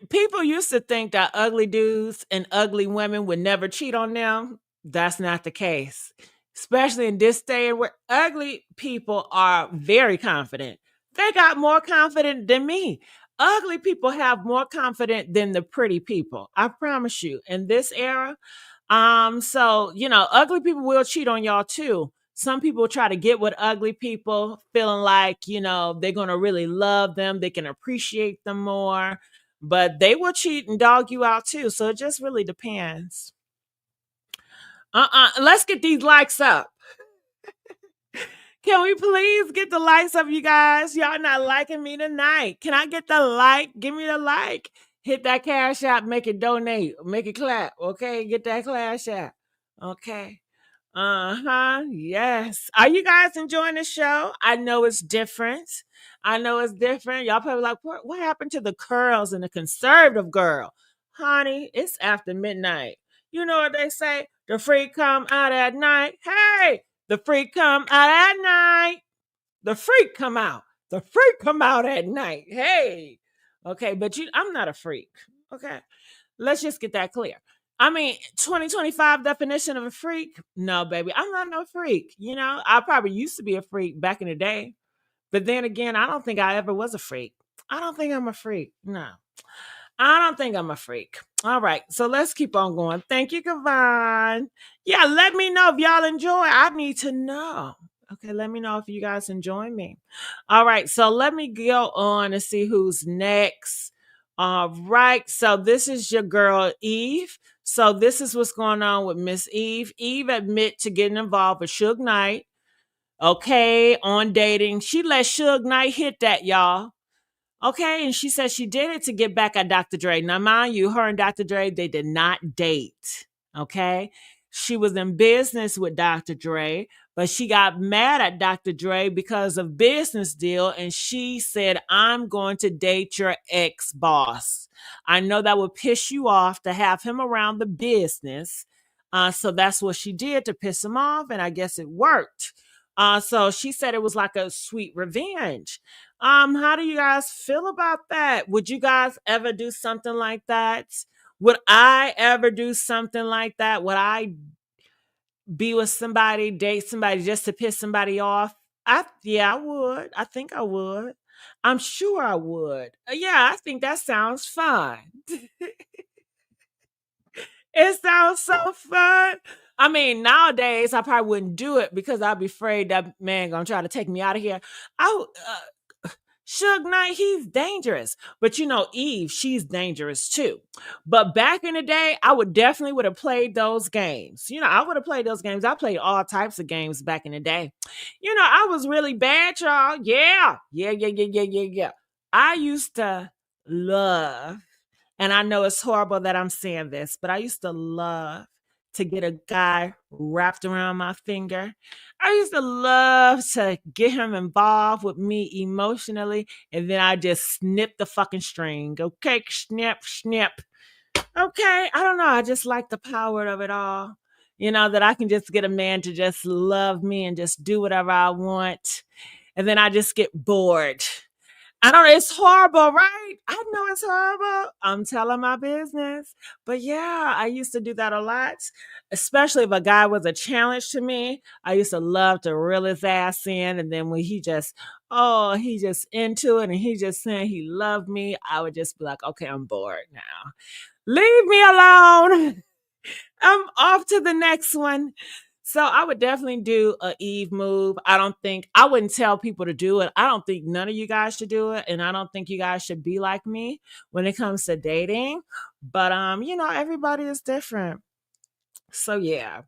People used to think that ugly dudes and ugly women would never cheat on them. That's not the case. Especially in this day where ugly people are very confident. They got more confident than me. Ugly people have more confidence than the pretty people. I promise you. In this era, so ugly people will cheat on y'all too. Some people try to get with ugly people, feeling like, they're gonna really love them, they can appreciate them more, but they will cheat and dog you out too. So it just really depends. Let's get these likes up. Can we please get the likes up, you guys? Y'all not liking me tonight. Can I get the like? Give me the like. Hit that cash app, make it donate, make it clap. Okay, get that cash app. Okay. Yes. Are you guys enjoying the show? I know it's different. Y'all probably like, what happened to the curls and the conservative girl? Honey, it's after midnight. You know what they say? The freak come out at night. Hey, the freak come out at night. The freak come out. The freak come out at night. Hey. Okay, but I'm not a freak. Okay. Let's just get that clear. I mean, 2025 definition of a freak? No, baby. I'm not no freak. I probably used to be a freak back in the day. But then again, I don't think I ever was a freak. I don't think I'm a freak. No. I don't think I'm a freak. All right. So let's keep on going. Thank you, Kavon. Yeah, let me know if y'all enjoy. I need to know. Okay, let me know if you guys enjoy me. All right. So let me go on and see who's next. All right. So this is your girl, Eve. So this is what's going on with Miss Eve. Eve admit to getting involved with Suge Knight. Okay, on dating. She let Suge Knight hit that, y'all. Okay, and she said she did it to get back at Dr. Dre. Now, mind you, her and Dr. Dre, they did not date. Okay, she was in business with Dr. Dre, but she got mad at Dr. Dre because of business deal, and she said, I'm going to date your ex-boss. I know that would piss you off to have him around the business. So that's what she did to piss him off, and I guess it worked. So she said it was like a sweet revenge. How do you guys feel about that? Would you guys ever do something like that? Would I ever do something like that? Would I be with somebody, date somebody just to piss somebody off? I would. I think I would. I'm sure I would. Yeah, I think that sounds fun. It sounds so fun. I mean, nowadays I probably wouldn't do it because I'd be afraid that man gonna try to take me out of here. Suge Knight, he's dangerous. But Eve, she's dangerous too. But back in the day, I would have played those games. I would have played those games. I played all types of games back in the day. I was really bad, y'all. Yeah. I used to love, and I know it's horrible that I'm saying this, but I used to love to get a guy wrapped around my finger. I used to love to get him involved with me emotionally, and then I just snip the fucking string. Okay, snip. Okay, I don't know. I just like the power of it all. That I can just get a man to just love me and just do whatever I want. And then I just get bored. I don't know. It's horrible, right? I know it's horrible. I'm telling my business. But yeah, I used to do that a lot, especially if a guy was a challenge to me. I used to love to reel his ass in. And then when he just into it and he just saying he loved me, I would just be like, okay, I'm bored now. Leave me alone. I'm off to the next one. So I would definitely do a Eve move. I wouldn't tell people to do it. I don't think none of you guys should do it. And I don't think you guys should be like me when it comes to dating. But, everybody is different. So yeah.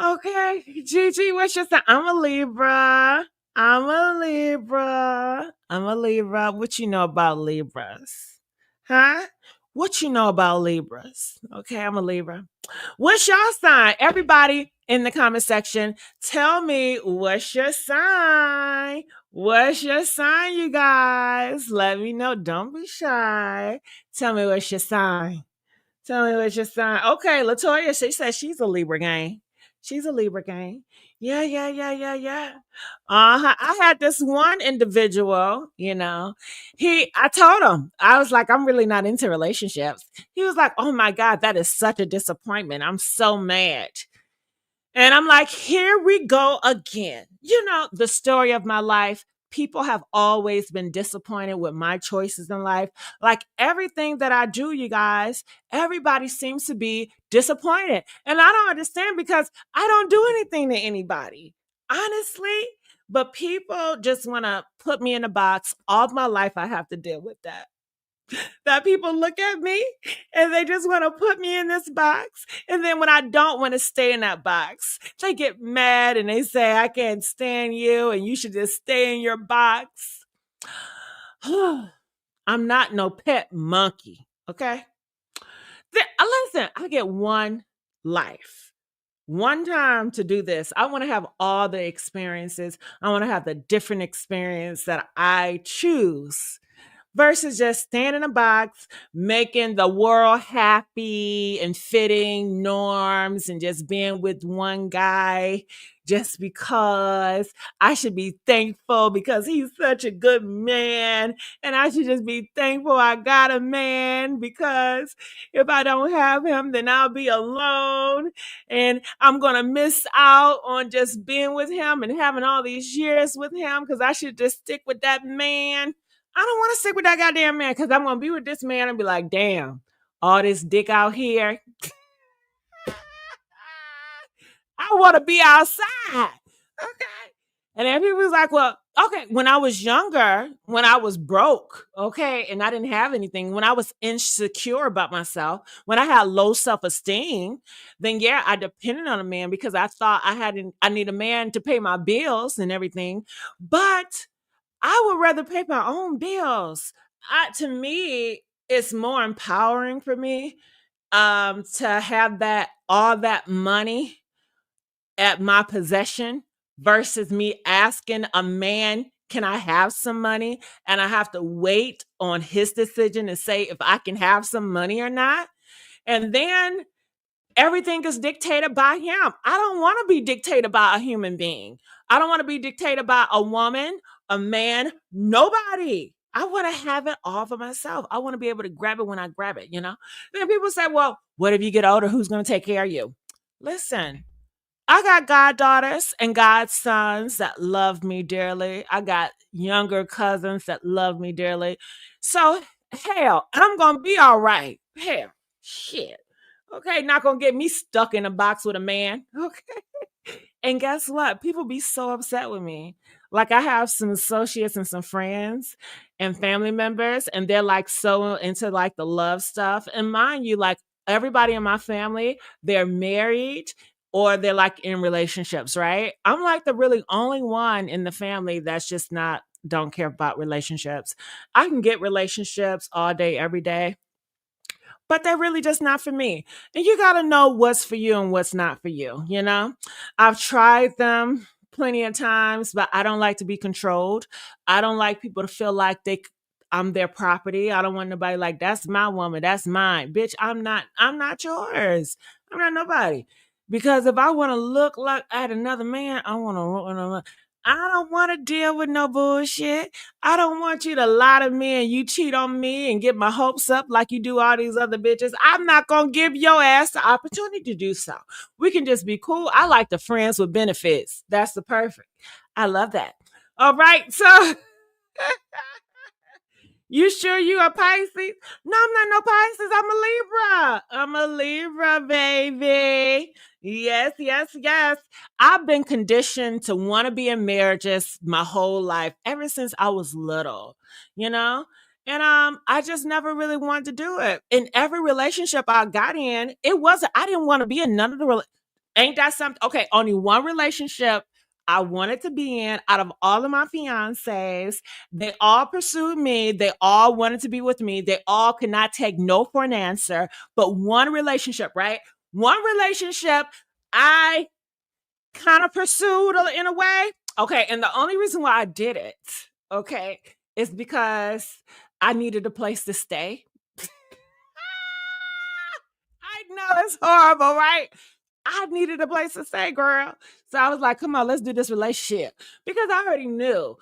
Okay. Gigi, what's your sign? I'm a Libra. I'm a Libra. I'm a Libra. What you know about Libras? Huh? What you know about Libras? Okay, I'm a Libra. What's your sign? Everybody in the comment section, tell me what's your sign? What's your sign, you guys? Let me know. Don't be shy. Tell me what's your sign. Tell me what's your sign. Okay, Latoya, she says she's a Libra gang. She's a Libra gang. Yeah, yeah, yeah, yeah, yeah. I had this one individual, I told him, I was like, I'm really not into relationships. He was like, oh my God, that is such a disappointment. I'm so mad. And I'm like, here we go again. The story of my life. People have always been disappointed with my choices in life. Like everything that I do, you guys, everybody seems to be disappointed. And I don't understand because I don't do anything to anybody, honestly. But people just want to put me in a box. All my life, I have to deal with that people look at me and they just want to put me in this box. And then when I don't want to stay in that box, they get mad and they say, I can't stand you and you should just stay in your box. I'm not no pet monkey, okay? Listen, I get one life. One time to do this. I want to have all the experiences. I want to have the different experience that I choose versus just staying in a box, making the world happy and fitting norms and just being with one guy just because I should be thankful because he's such a good man. And I should just be thankful I got a man because if I don't have him, then I'll be alone. And I'm going to miss out on just being with him and having all these years with him because I should just stick with that man. I don't want to stick with that goddamn man because I'm going to be with this man and be like, damn, all this dick out here. I want to be outside. Okay. And then people was like, well, okay, when I was younger, when I was broke, okay, and I didn't have anything, when I was insecure about myself, when I had low self-esteem, then yeah, I depended on a man because I thought I need a man to pay my bills and everything. But I would rather pay my own bills. To me, it's more empowering for me to have all that money at my possession versus me asking a man, can I have some money? And I have to wait on his decision to say if I can have some money or not. And then everything is dictated by him. I don't want to be dictated by a human being. I don't want to be dictated by a woman, a man, nobody. I want to have it all for myself. I want to be able to grab it when I grab it, Then people say, well, what if you get older? Who's going to take care of you? Listen, I got goddaughters and godsons that love me dearly. I got younger cousins that love me dearly. So, hell, I'm going to be all right. Hell, shit. Okay, not going to get me stuck in a box with a man. Okay. And guess what? People be so upset with me. Like I have some associates and some friends and family members, and they're like so into like the love stuff. And mind you, like everybody in my family, they're married or they're like in relationships, right? I'm like the really only one in the family that's just don't care about relationships. I can get relationships all day, every day, but they're really just not for me. And you got to know what's for you and what's not for you, I've tried them plenty of times, but I don't like to be controlled. I don't like people to feel like I'm their property. I don't want nobody like, that's my woman, that's mine. Bitch, I'm not yours. I'm not nobody. Because if I want to look like at another man, I don't want to deal with no bullshit. I don't want you to lie to me and you cheat on me and get my hopes up like you do all these other bitches. I'm not going to give your ass the opportunity to do so. We can just be cool. I like the friends with benefits. That's the perfect. I love that. All right. So you sure you a Pisces? No, I'm not no Pisces. I'm a Libra. I'm a Libra, baby. Yes, yes, yes. I've been conditioned to want to be in marriages my whole life, ever since I was little, And I just never really wanted to do it. In every relationship I got in, I didn't want to be in none of the ain't that something? Okay, only one relationship I wanted to be in. Out of all of my fiancés, they all pursued me. They all wanted to be with me. They all could not take no for an answer. But one relationship, right? One relationship I kind of pursued in a way. Okay. And the only reason why I did it, okay, is because I needed a place to stay. I know it's horrible, right? I needed a place to stay, girl. So I was like, come on, let's do this relationship. Because I already knew,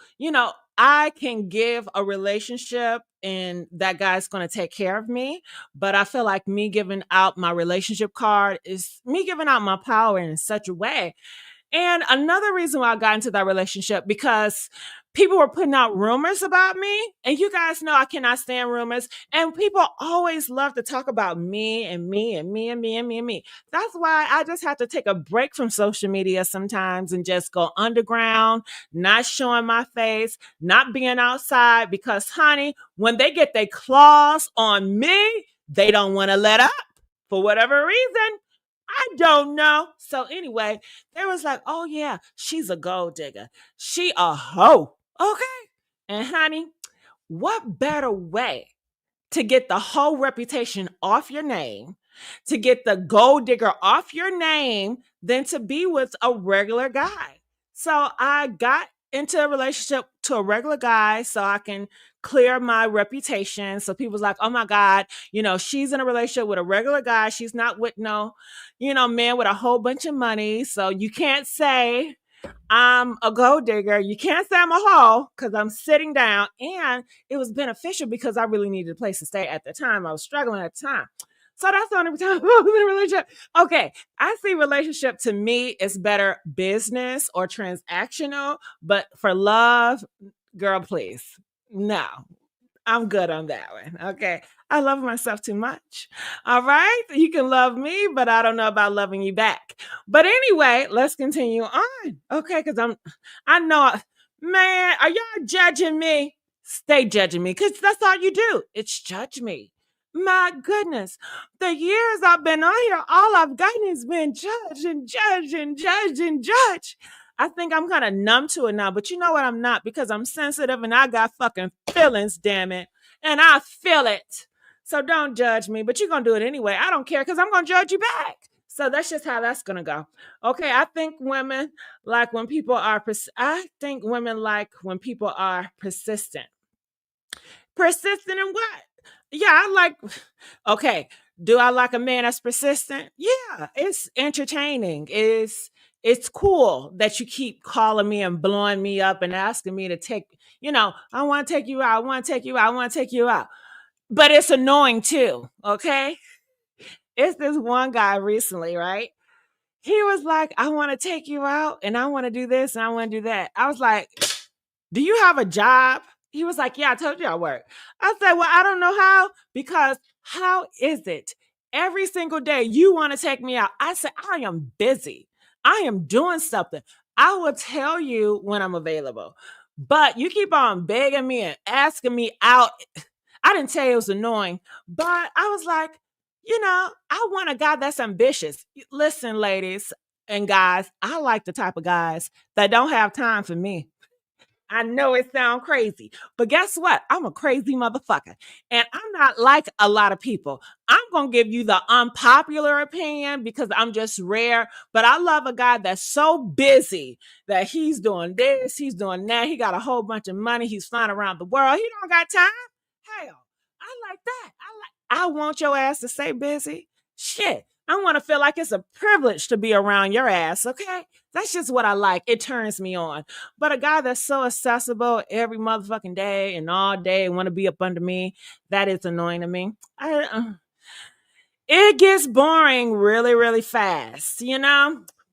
I can give a relationship and that guy's going to take care of me. But I feel like me giving out my relationship card is me giving out my power in such a way. And another reason why I got into that relationship, because people were putting out rumors about me. And you guys know I cannot stand rumors. And people always love to talk about me and me and me and me and me and me. That's why I just have to take a break from social media sometimes and just go underground, not showing my face, not being outside. Because, honey, when they get their claws on me, they don't want to let up for whatever reason. I don't know. So anyway, they was like, oh yeah, she's a gold digger. She a hoe. Okay. And honey, what better way to get the whole reputation off your name, to get the gold digger off your name, than to be with a regular guy? So I got into a relationship to a regular guy so I can clear my reputation. So people's like, oh my God, she's in a relationship with a regular guy. She's not with no, man with a whole bunch of money. So you can't say I'm a gold digger. You can't say I'm a hoe because I'm sitting down. And it was beneficial because I really needed a place to stay at the time. I was struggling at the time. So that's the only time I was in a relationship. Okay, I see relationship to me is better business or transactional, but for love, girl, please. No, I'm good on that one. Okay. I love myself too much. All right. You can love me, but I don't know about loving you back. But anyway, let's continue on. Okay. Cause I know, man, are y'all judging me? Stay judging me. Cause that's all you do. It's judge me. My goodness. The years I've been on here, all I've gotten has been judge and judge and judge and judge. I think I'm kind of numb to it now, but you know what? I'm not, because I'm sensitive and I got fucking feelings, damn it. And I feel it. So don't judge me, but you're going to do it anyway. I don't care because I'm going to judge you back. So that's just how that's going to go. Okay. I think women like when people are, persistent. Persistent in what? Yeah, okay. Do I like a man that's persistent? Yeah, it's entertaining. It's cool that you keep calling me and blowing me up and asking me to take, I want to take you out. I want to take you out. I want to take you out. But it's annoying too. Okay. It's this one guy recently, right? He was like, I want to take you out and I want to do this and I want to do that. I was like, do you have a job? He was like, yeah, I told you I work. I said, well, I don't know how, because how is it every single day you want to take me out? I said, I am busy. I am doing something. I will tell you when I'm available. But you keep on begging me and asking me out. I didn't tell you it was annoying, but I was like, I want a guy that's ambitious. Listen, ladies and guys, I like the type of guys that don't have time for me. I know it sounds crazy, but guess what? I'm a crazy motherfucker. And I'm not like a lot of people. I'm going to give you the unpopular opinion because I'm just rare, but I love a guy that's so busy that he's doing this, he's doing that. He got a whole bunch of money. He's flying around the world. He don't got time. Hell, I like that. I want your ass to stay busy. Shit. I want to feel like it's a privilege to be around your ass, okay? That's just what I like. It turns me on. But a guy that's so accessible every motherfucking day and all day want to be up under me, that is annoying to me. It gets boring really, really fast,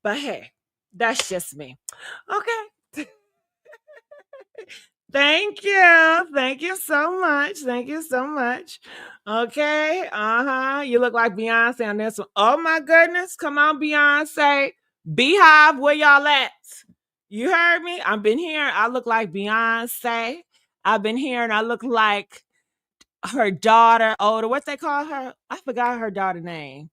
But hey, that's just me. Okay. Thank you. Thank you so much. Thank you so much. Okay. You look like Beyonce on this one. Oh my goodness. Come on, Beyonce. Beehive, where y'all at? You heard me? I've been here. I look like Beyonce. I've been here and I look like her daughter, older. What they call her? I forgot her daughter's name.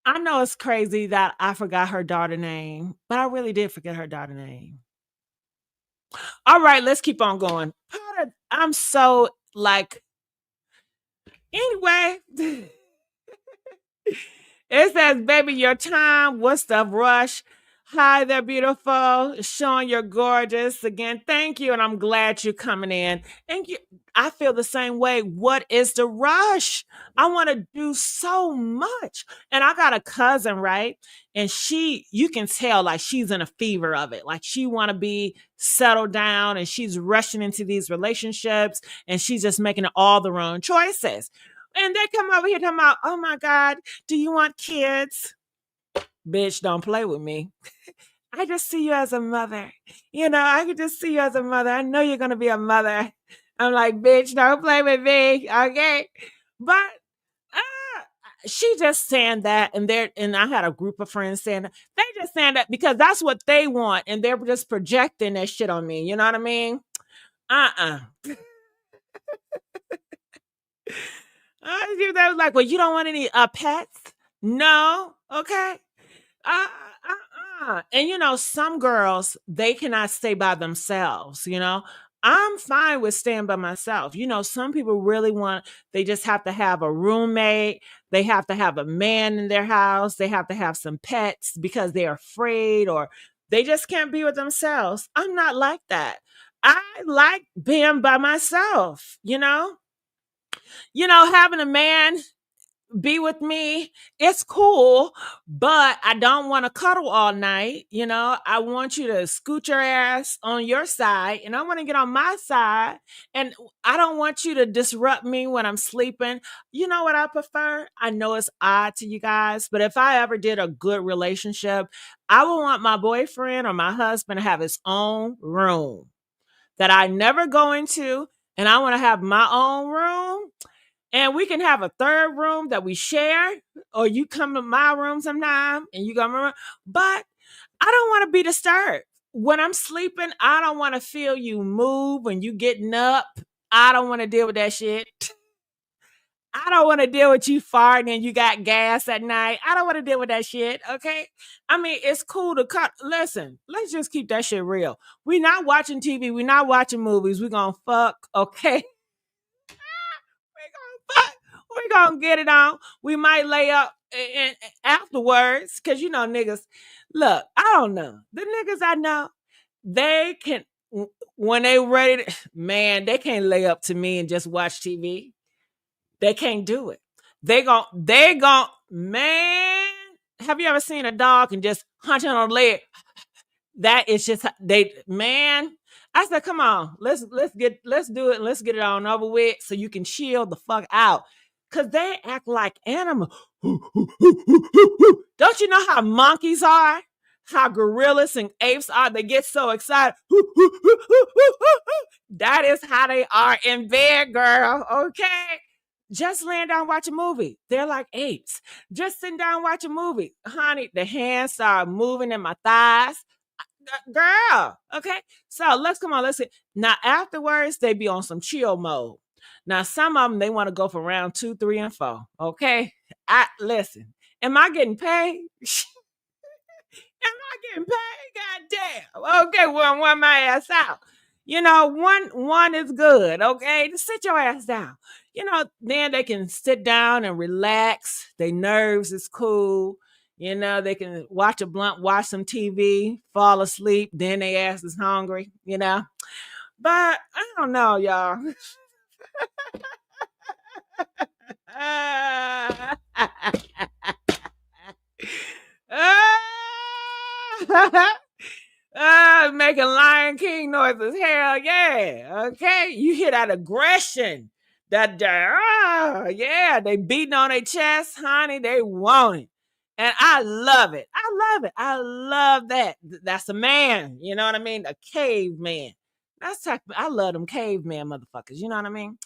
I know it's crazy that I forgot her daughter name, but I really did forget her daughter name. All right, let's keep on going. I'm so like, anyway. It says, baby, your time. What's the rush? Hi there, beautiful. Sean, you're gorgeous. Again, thank you. And I'm glad you're coming in. Thank you. I feel the same way. What is the rush? I want to do so much. And I got a cousin, right? And you can tell like she's in a fever of it. Like she want to be settled down and she's rushing into these relationships and she's just making all the wrong choices. And they come over here talking about, oh my God, do you want kids? Bitch, don't play with me. I just see you as a mother. I can just see you as a mother. I know you're going to be a mother. I'm like, bitch, don't play with me. Okay. But she just saying that. And I had a group of friends saying that. They just saying that because that's what they want. And they're just projecting that shit on me. You know what I mean? They was like, well, you don't want any pets? No. Okay. And some girls, they cannot stay by themselves. I'm fine with staying by myself. Some people really they just have to have a roommate. They have to have a man in their house. They have to have some pets because they're afraid or they just can't be with themselves. I'm not like that. I like being by myself, having a man be with me, it's cool, but I don't want to cuddle all night. I want you to scoot your ass on your side and I want to get on my side. And I don't want you to disrupt me when I'm sleeping. You know what I prefer? I know it's odd to you guys, but if I ever did a good relationship, I would want my boyfriend or my husband to have his own room that I never go into. And I want to have my own room. And we can have a third room that we share, or you come to my room sometime and you go to my room. But I don't want to be disturbed. When I'm sleeping, I don't want to feel you move when you getting up. I don't want to deal with that shit. I don't want to deal with you farting and you got gas at night. I don't want to deal with that shit, okay? I mean, it's cool to cut. Listen, let's just keep that shit real. We're not watching TV. We're not watching movies. We're going to fuck, okay? We're gonna get it on. We might lay up afterwards because niggas. Look, I don't know. The niggas I know, they can when they ready to, man, they can't lay up to me and just watch TV. They can't do it. They gon' man. Have you ever seen a dog and just hunching on a leg? That is just man. I said, come on, let's do it and let's get it on over with so you can chill the fuck out. Cause they act like animals. Don't you know how monkeys are? How gorillas and apes are? They get so excited. That is how they are in bed, girl. Okay. Just laying down, watch a movie. They're like apes. Just sitting down, watch a movie. Honey, the hands start moving in my thighs. Girl, okay. So let's see. Now afterwards, they be on some chill mode. Now some of them they want to go for round 2, 3, and 4. Okay, listen. Am I getting paid? Am I getting paid? Goddamn. Okay, well, I want my ass out. One is good. Okay, just sit your ass down. Then they can sit down and relax. Their nerves is cool. They can watch a blunt, watch some TV, fall asleep. Then their ass is hungry. But I don't know, y'all. Making Lion King noises. Hell yeah. Okay. You hear that aggression. Yeah, they beating on their chest, honey. They want it. And I love it. I love that. That's a man. You know what I mean? A caveman. I love them caveman motherfuckers. You know what I mean?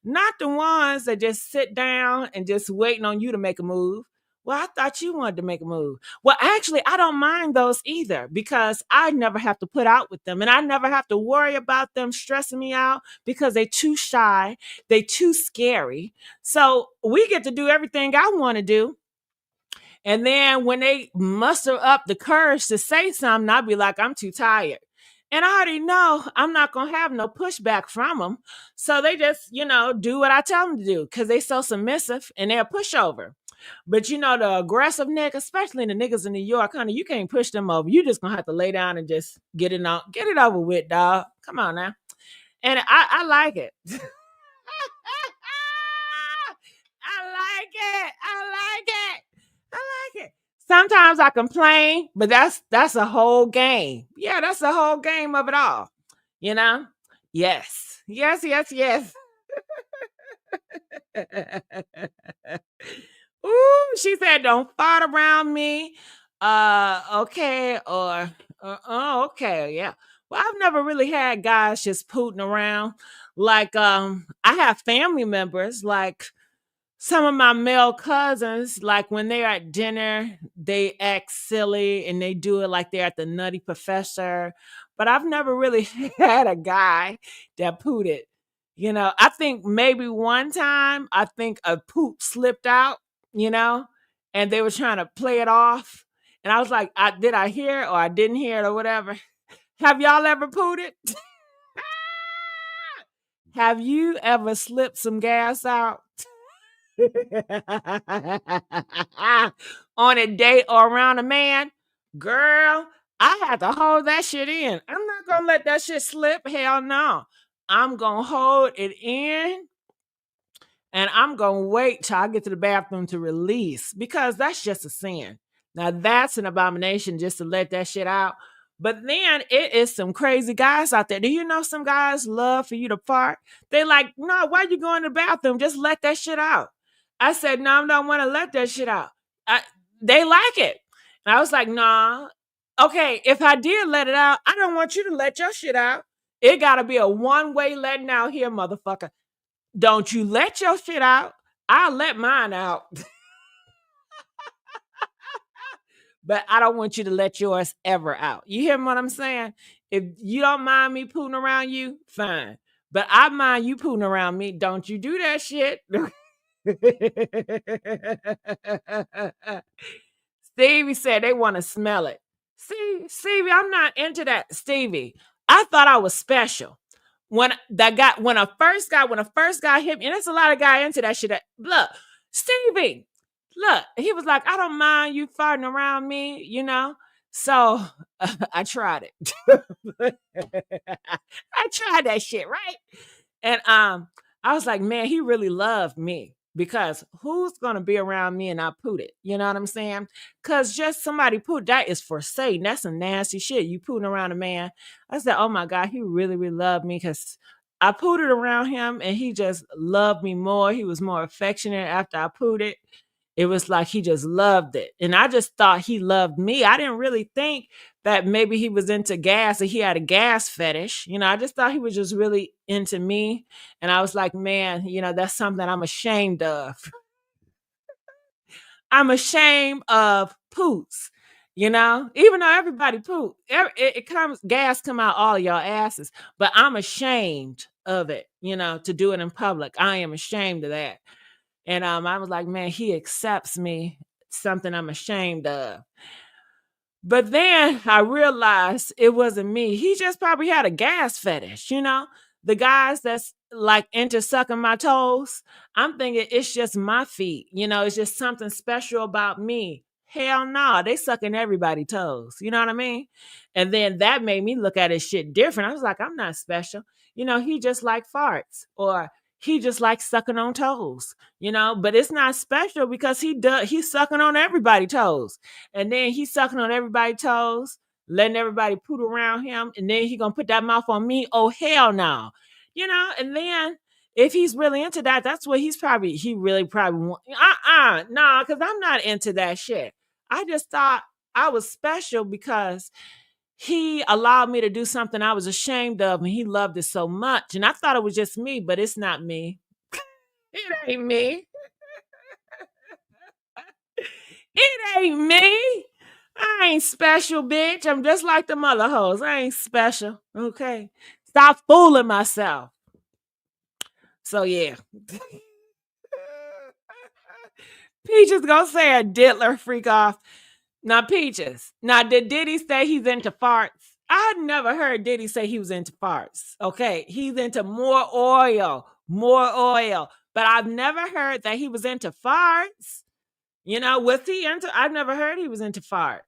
Not the ones that just sit down and just waiting on you to make a move. Well, I thought you wanted to make a move. Well, actually, I don't mind those either because I never have to put out with them and I never have to worry about them stressing me out because they're too shy. They're too scary. So we get to do everything I want to do. And then when they muster up the courage to say something, I'll be like, I'm too tired. And I already know I'm not going to have no pushback from them. So they just, do what I tell them to do because they so submissive and they're a pushover. But the aggressive niggas, especially the niggas in New York, honey, you can't push them over. You just going to have to lay down and just get it over with, dog. Come on now. And I like it. I like it. Sometimes I complain, but that's a whole game. Yeah, that's the whole game of it all. Yes. Ooh, she said, "Don't fart around me." Okay, or okay, yeah. Well, I've never really had guys just pooting around. Like, I have family members, like some of my male cousins, like when they're at dinner, they act silly and they do it like they're at the Nutty Professor. But I've never really had a guy that pooted. I think maybe one time, I think a poop slipped out, and they were trying to play it off. And I was like, did I hear it or I didn't hear it or whatever? Have y'all ever pooted? Have you ever slipped some gas out? On a date or around a man? Girl, I had to hold that shit in. I'm not gonna let that shit slip. Hell no. I'm gonna hold it in and I'm gonna wait till I get to the bathroom to release because that's just a sin. Now that's an abomination just to let that shit out. But then it is some crazy guys out there. Do you know some guys love for you to fart? They like, no, why you going to the bathroom? Just let that shit out. I said, no, I don't want to let that shit out. They like it. And I was like, nah. Okay, if I did let it out, I don't want you to let your shit out. It got to be a one-way letting out here, motherfucker. Don't you let your shit out. I'll let mine out. But I don't want you to let yours ever out. You hear what I'm saying? If you don't mind me pooting around you, fine. But I mind you pooting around me. Don't you do that shit. Stevie said they want to smell it. See, Stevie, I'm not into that. Stevie, I thought I was special. When a first guy hit me, and there's a lot of guy into that shit. Look, Stevie, look, he was like, I don't mind you farting around me, So I tried it. I tried that shit, right? And I was like, man, he really loved me because who's gonna be around me and I poot it? You know what I'm saying? Cause just somebody poot, that is for Satan. That's some nasty shit. You pooting around a man. I said, oh my God, he really, really loved me because I pooted around him and he just loved me more. He was more affectionate after I pooted. It was like he just loved it. And I just thought he loved me. I didn't really think that maybe he was into gas or he had a gas fetish. I just thought he was just really into me. And I was like, man, that's something I'm ashamed of. I'm ashamed of poots, even though everybody poop. Gas come out all of y'all asses. But I'm ashamed of it, to do it in public. I am ashamed of that. And I was like, man, he accepts me, something I'm ashamed of. But then I realized it wasn't me. He just probably had a gas fetish, The guys that's like into sucking my toes, I'm thinking it's just my feet. It's just something special about me. Hell no, they sucking everybody's toes. You know what I mean? And then that made me look at his shit different. I was like, I'm not special. He just like farts or he just likes sucking on toes, but it's not special because he's sucking on everybody's toes. And then he's sucking on everybody's toes, letting everybody poot around him, and then he gonna put that mouth on me. Oh hell no. And then if he's really into that, that's what he really probably want. Nah, because I'm not into that shit. I just thought I was special because he allowed me to do something I was ashamed of, and he loved it so much. And I thought it was just me, but it's not me. It ain't me. It ain't me. I ain't special, bitch. I'm just like the mother hoes. I ain't special. Okay. Stop fooling myself. So yeah. Peaches gonna say a diddler freak off. Now, Peaches. Now, did Diddy say he's into farts? I never heard Diddy say he was into farts. Okay, he's into more oil. But I've never heard that he was into farts. Was he into? I've never heard he was into farts.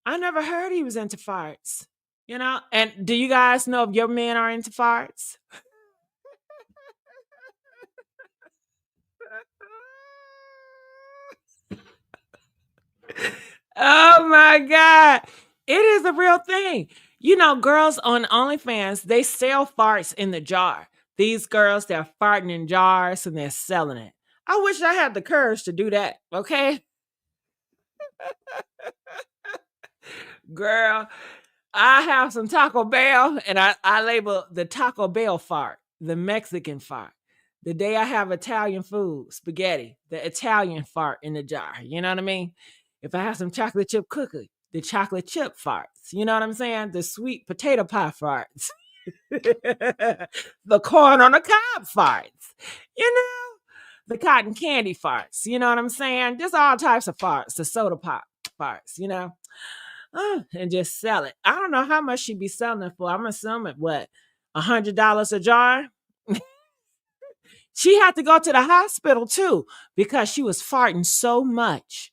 I never heard he was into farts. And do you guys know if your men are into farts? Oh my God. It is a real thing. Girls on OnlyFans, they sell farts in the jar. These girls, they're farting in jars and they're selling it. I wish I had the courage to do that, okay? Girl, I have some Taco Bell and I label the Taco Bell fart, the Mexican fart. The day I have Italian food, spaghetti, the Italian fart in the jar. You know what I mean? If I have some chocolate chip cookie, the chocolate chip farts. You know what I'm saying? The sweet potato pie farts. The corn on the cob farts. The cotton candy farts. You know what I'm saying? Just all types of farts. The soda pop farts, and just sell it. I don't know how much she'd be selling it for. I'm assuming, what, $100 a jar? She had to go to the hospital too because she was farting so much.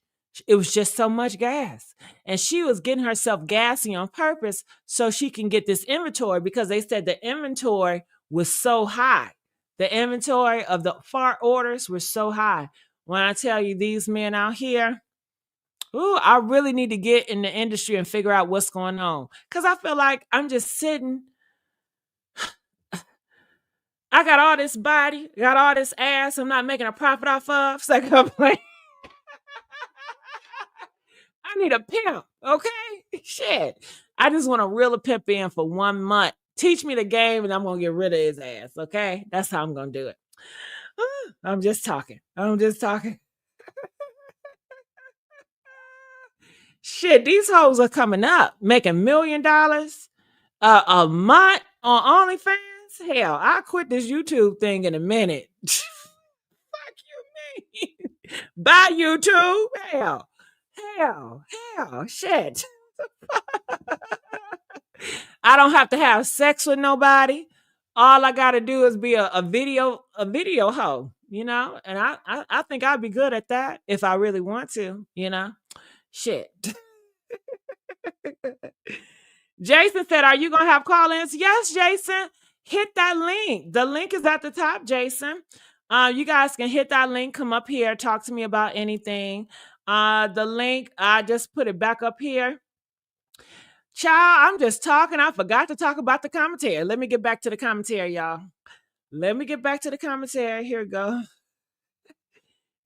It was just so much gas. And she was getting herself gassy on purpose so she can get this inventory because they said the inventory was so high. The inventory of the fart orders were so high. When I tell you these men out here, I really need to get in the industry and figure out what's going on. Because I feel like I'm just sitting. I got all this body, got all this ass I'm not making a profit off of. So I need a pimp, okay? Shit. I just want to reel a pimp in for 1 month. Teach me the game and I'm going to get rid of his ass, okay? That's how I'm going to do it. I'm just talking. Shit, these hoes are coming up, making $1 million a month on OnlyFans. Hell, I'll quit this YouTube thing in a minute. Fuck you mean? Bye, YouTube. Hell, shit. I don't have to have sex with nobody. All I gotta do is be a video hoe, and I think I'd be good at that if I really want to, Shit. Jason said, are you going to have call-ins? Yes, Jason. Hit that link. The link is at the top, Jason. You guys can hit that link. Come up here. Talk to me about anything. The link, I just put it back up here. Child, I'm just talking. I forgot to talk about the commentary. Let me get back to the commentary, y'all. Here we go.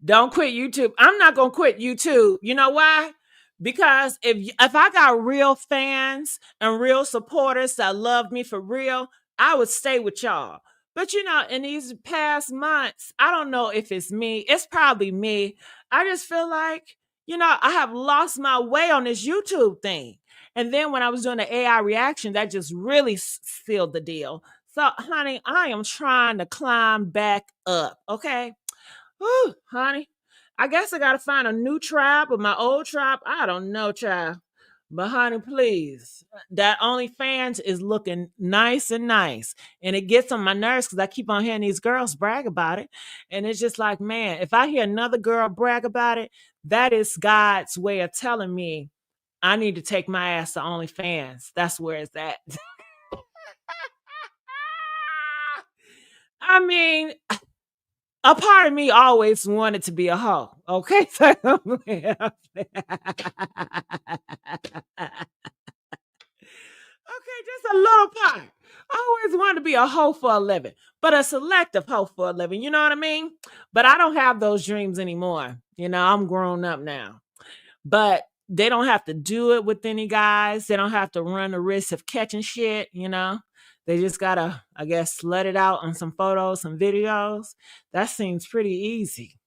Don't quit YouTube. I'm not going to quit YouTube. You know why? Because if I got real fans and real supporters that love me for real, I would stay with y'all. But in these past months, I don't know if it's me. It's probably me. I just feel like, I have lost my way on this YouTube thing. And then when I was doing the AI reaction, that just really sealed the deal. So, honey, I am trying to climb back up. Okay. Whew, honey. I guess I got to find a new tribe or my old tribe. I don't know, child. But honey, please. That OnlyFans is looking nice and nice. And it gets on my nerves because I keep on hearing these girls brag about it. And it's just like, man, if I hear another girl brag about it, that is God's way of telling me I need to take my ass to OnlyFans. That's where it's at. I mean, a part of me always wanted to be a hoe. Okay. So okay, just a little part. I always wanted to be a hoe for a living, but a selective hoe for a living. You know what I mean? But I don't have those dreams anymore. I'm grown up now. But they don't have to do it with any guys. They don't have to run the risk of catching shit, They just gotta, I guess, let it out on some photos, some videos. That seems pretty easy.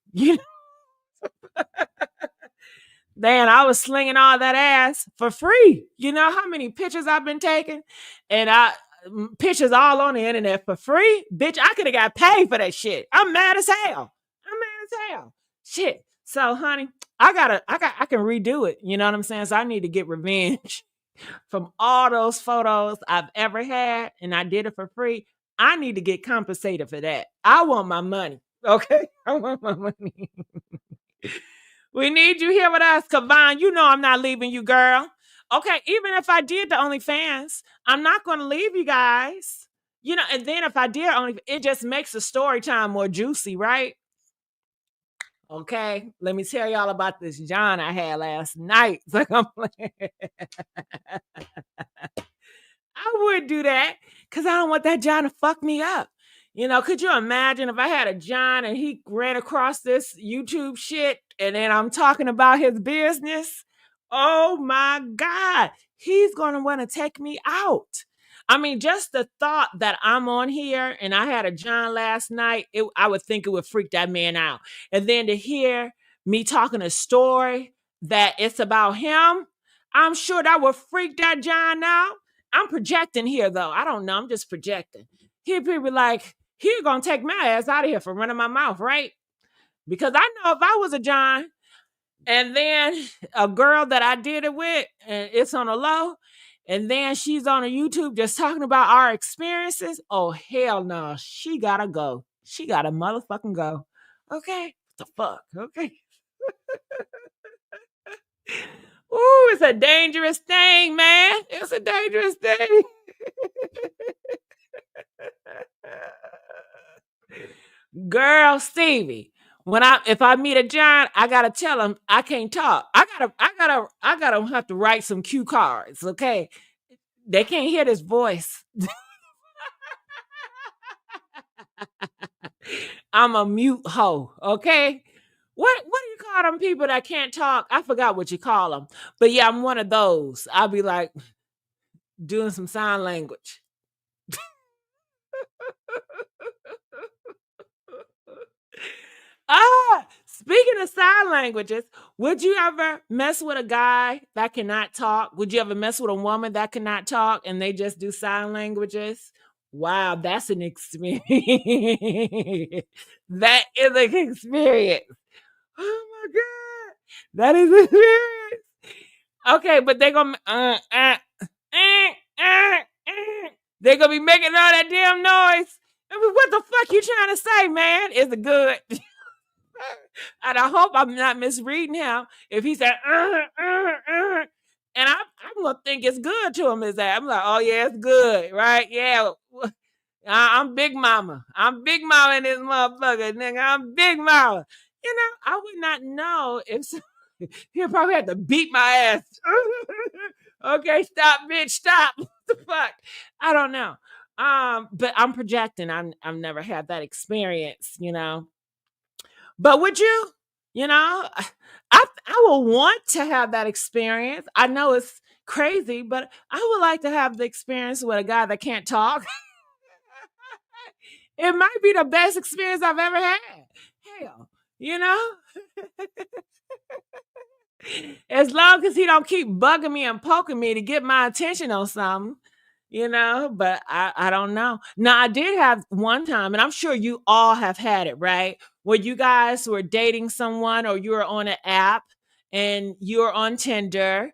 Man, I was slinging all that ass for free. You know how many pictures I've been taking? And pictures all on the internet for free? Bitch, I could have got paid for that shit. I'm mad as hell. as hell. Shit. So, honey, I can redo it. You know what I'm saying? So I need to get revenge from all those photos I've ever had, and I did it for free. I need to get compensated for that. I want my money. Okay? I want my money. We need you here with us, Kavan. You know I'm not leaving you, girl. Okay, even if I did the OnlyFans, I'm not going to leave you guys. You know, and then if I did only, it just makes the story time more juicy, right? Okay, let me tell y'all about this John I had last night. It's like I'm playing. I would do that because I don't want that John to fuck me up. You know, could you imagine if I had a John and he ran across this YouTube shit and then I'm talking about his business? Oh my God, he's going to want to take me out. I mean, just the thought that I'm on here and I had a John last night, I would think it would freak that man out. And then to hear me talking a story that it's about him, I'm sure that would freak that John out. I'm projecting here, though. I don't know. I'm just projecting. He'd be like, he's going to take my ass out of here for running my mouth, right? Because I know if I was a John and then a girl that I did it with, and it's on a low, and then she's on a YouTube just talking about our experiences, oh, hell no. She got to go. She got to motherfucking go. Okay? What the fuck? Okay? Ooh, it's a dangerous thing, man. It's a dangerous thing. Girl, Stevie, if I meet a John, I gotta tell him I can't talk. I gotta have to write some cue cards. Okay, they can't hear this voice. I'm a mute hoe. Okay. What do you call them people that can't talk? I forgot what you call them. But yeah, I'm one of those. I'll be like doing some sign language. Speaking of sign languages, would you ever mess with a guy that cannot talk? Would you ever mess with a woman that cannot talk and they just do sign languages? Wow, that's an experience. That is an experience. Oh my God. That is an experience. Okay, but they're going to they're going to be making all that damn noise. I mean, what the fuck you trying to say, man? Is it good? And I hope I'm not misreading him. If he said, and I'm going to think it's good to him, is that? I'm like, oh, yeah, it's good, right? Yeah. I'm Big Mama. I'm Big Mama in this motherfucker, nigga. I'm Big Mama. You know, I would not know if he'll probably have to beat my ass. Okay, stop, bitch, stop. What the fuck? I don't know. But I'm projecting. I've never had that experience, you know. But would you? You know, I will want to have that experience. I know it's crazy, but I would like to have the experience with a guy that can't talk. It might be the best experience I've ever had. Hell, you know? As long as he don't keep bugging me and poking me to get my attention on something, you know? But I don't know. Now, I did have one time, and I'm sure you all have had it, right? Where you guys were dating someone or you were on an app and you're on Tinder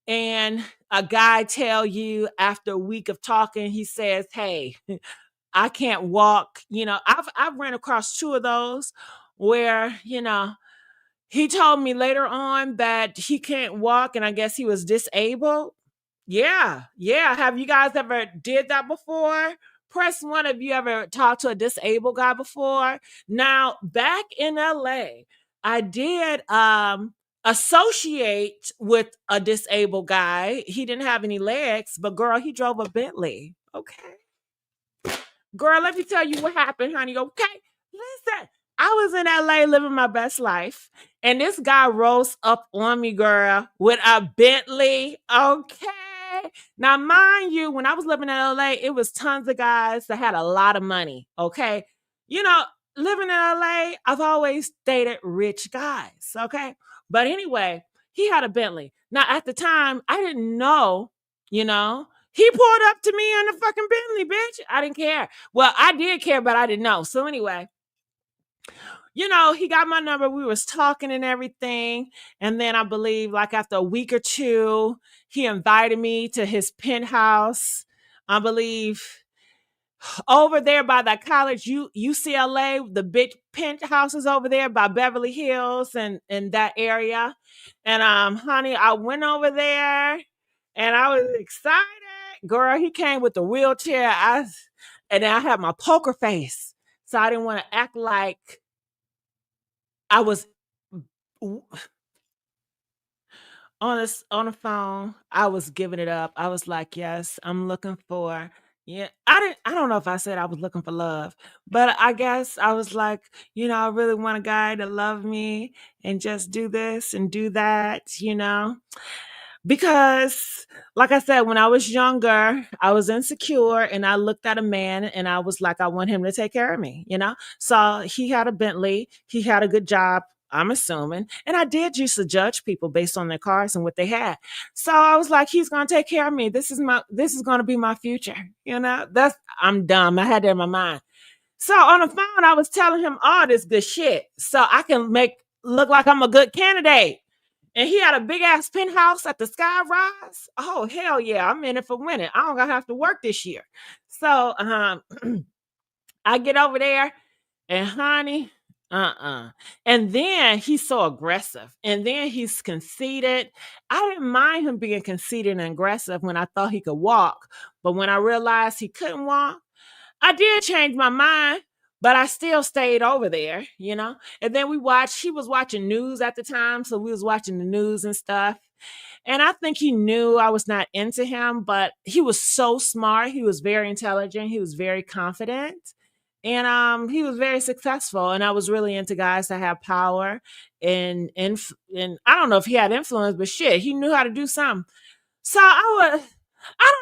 and a guy tell you after a week of talking, he says, hey, I can't walk. You know, I've ran across two of those where, you know, he told me later on that he can't walk and I guess he was disabled. Yeah. Have you guys ever did that before? Press one if you ever talked to a disabled guy before. Now, back in LA, I did associate with a disabled guy. He didn't have any legs, but girl, he drove a Bentley. Okay. Girl, let me tell you what happened, honey. Okay. Listen, I was in LA living my best life, and this guy rose up on me, girl, with a Bentley. Okay. Now, mind you, when I was living in LA, it was tons of guys that had a lot of money. Okay. You know, living in LA, I've always dated rich guys. Okay. But anyway, he had a Bentley. Now, at the time, I didn't know, you know, he pulled up to me in the fucking Bentley, bitch. I didn't care. Well, I did care, but I didn't know. So anyway, he got my number. We was talking and everything. And then I believe like after a week or two, he invited me to his penthouse. I believe over there by that college, UCLA, the big penthouses over there by Beverly Hills and in that area. And honey, I went over there and I was excited. Girl, he came with the wheelchair. And then I had my poker face. So I didn't want to act like I was on the phone. I was giving it up. I was like, yes, I'm looking for. Yeah, I don't know if I said I was looking for love, but I guess I was like, I really want a guy to love me and just do this and do that. Because, like I said, when I was younger, I was insecure and I looked at a man and I was like, I want him to take care of me. So he had a Bentley, he had a good job, I'm assuming. And I did used to judge people based on their cars and what they had. So I was like, he's gonna take care of me. This is gonna be my future. I'm dumb. I had that in my mind. So on the phone, I was telling him all this good shit so I can look like I'm a good candidate. And he had a big ass penthouse at the Sky Rise. Oh, hell yeah. I'm in it for winning. I don't gonna have to work this year. So I get over there and honey, and then he's so aggressive. And then he's conceited. I didn't mind him being conceited and aggressive when I thought he could walk. But when I realized he couldn't walk, I did change my mind, but I still stayed over there. And then he was watching news at the time. So we was watching the news and stuff. And I think he knew I was not into him, but he was so smart. He was very intelligent. He was very confident. And he was very successful. And I was really into guys that have power and I don't know if he had influence, but shit, he knew how to do something. So I don't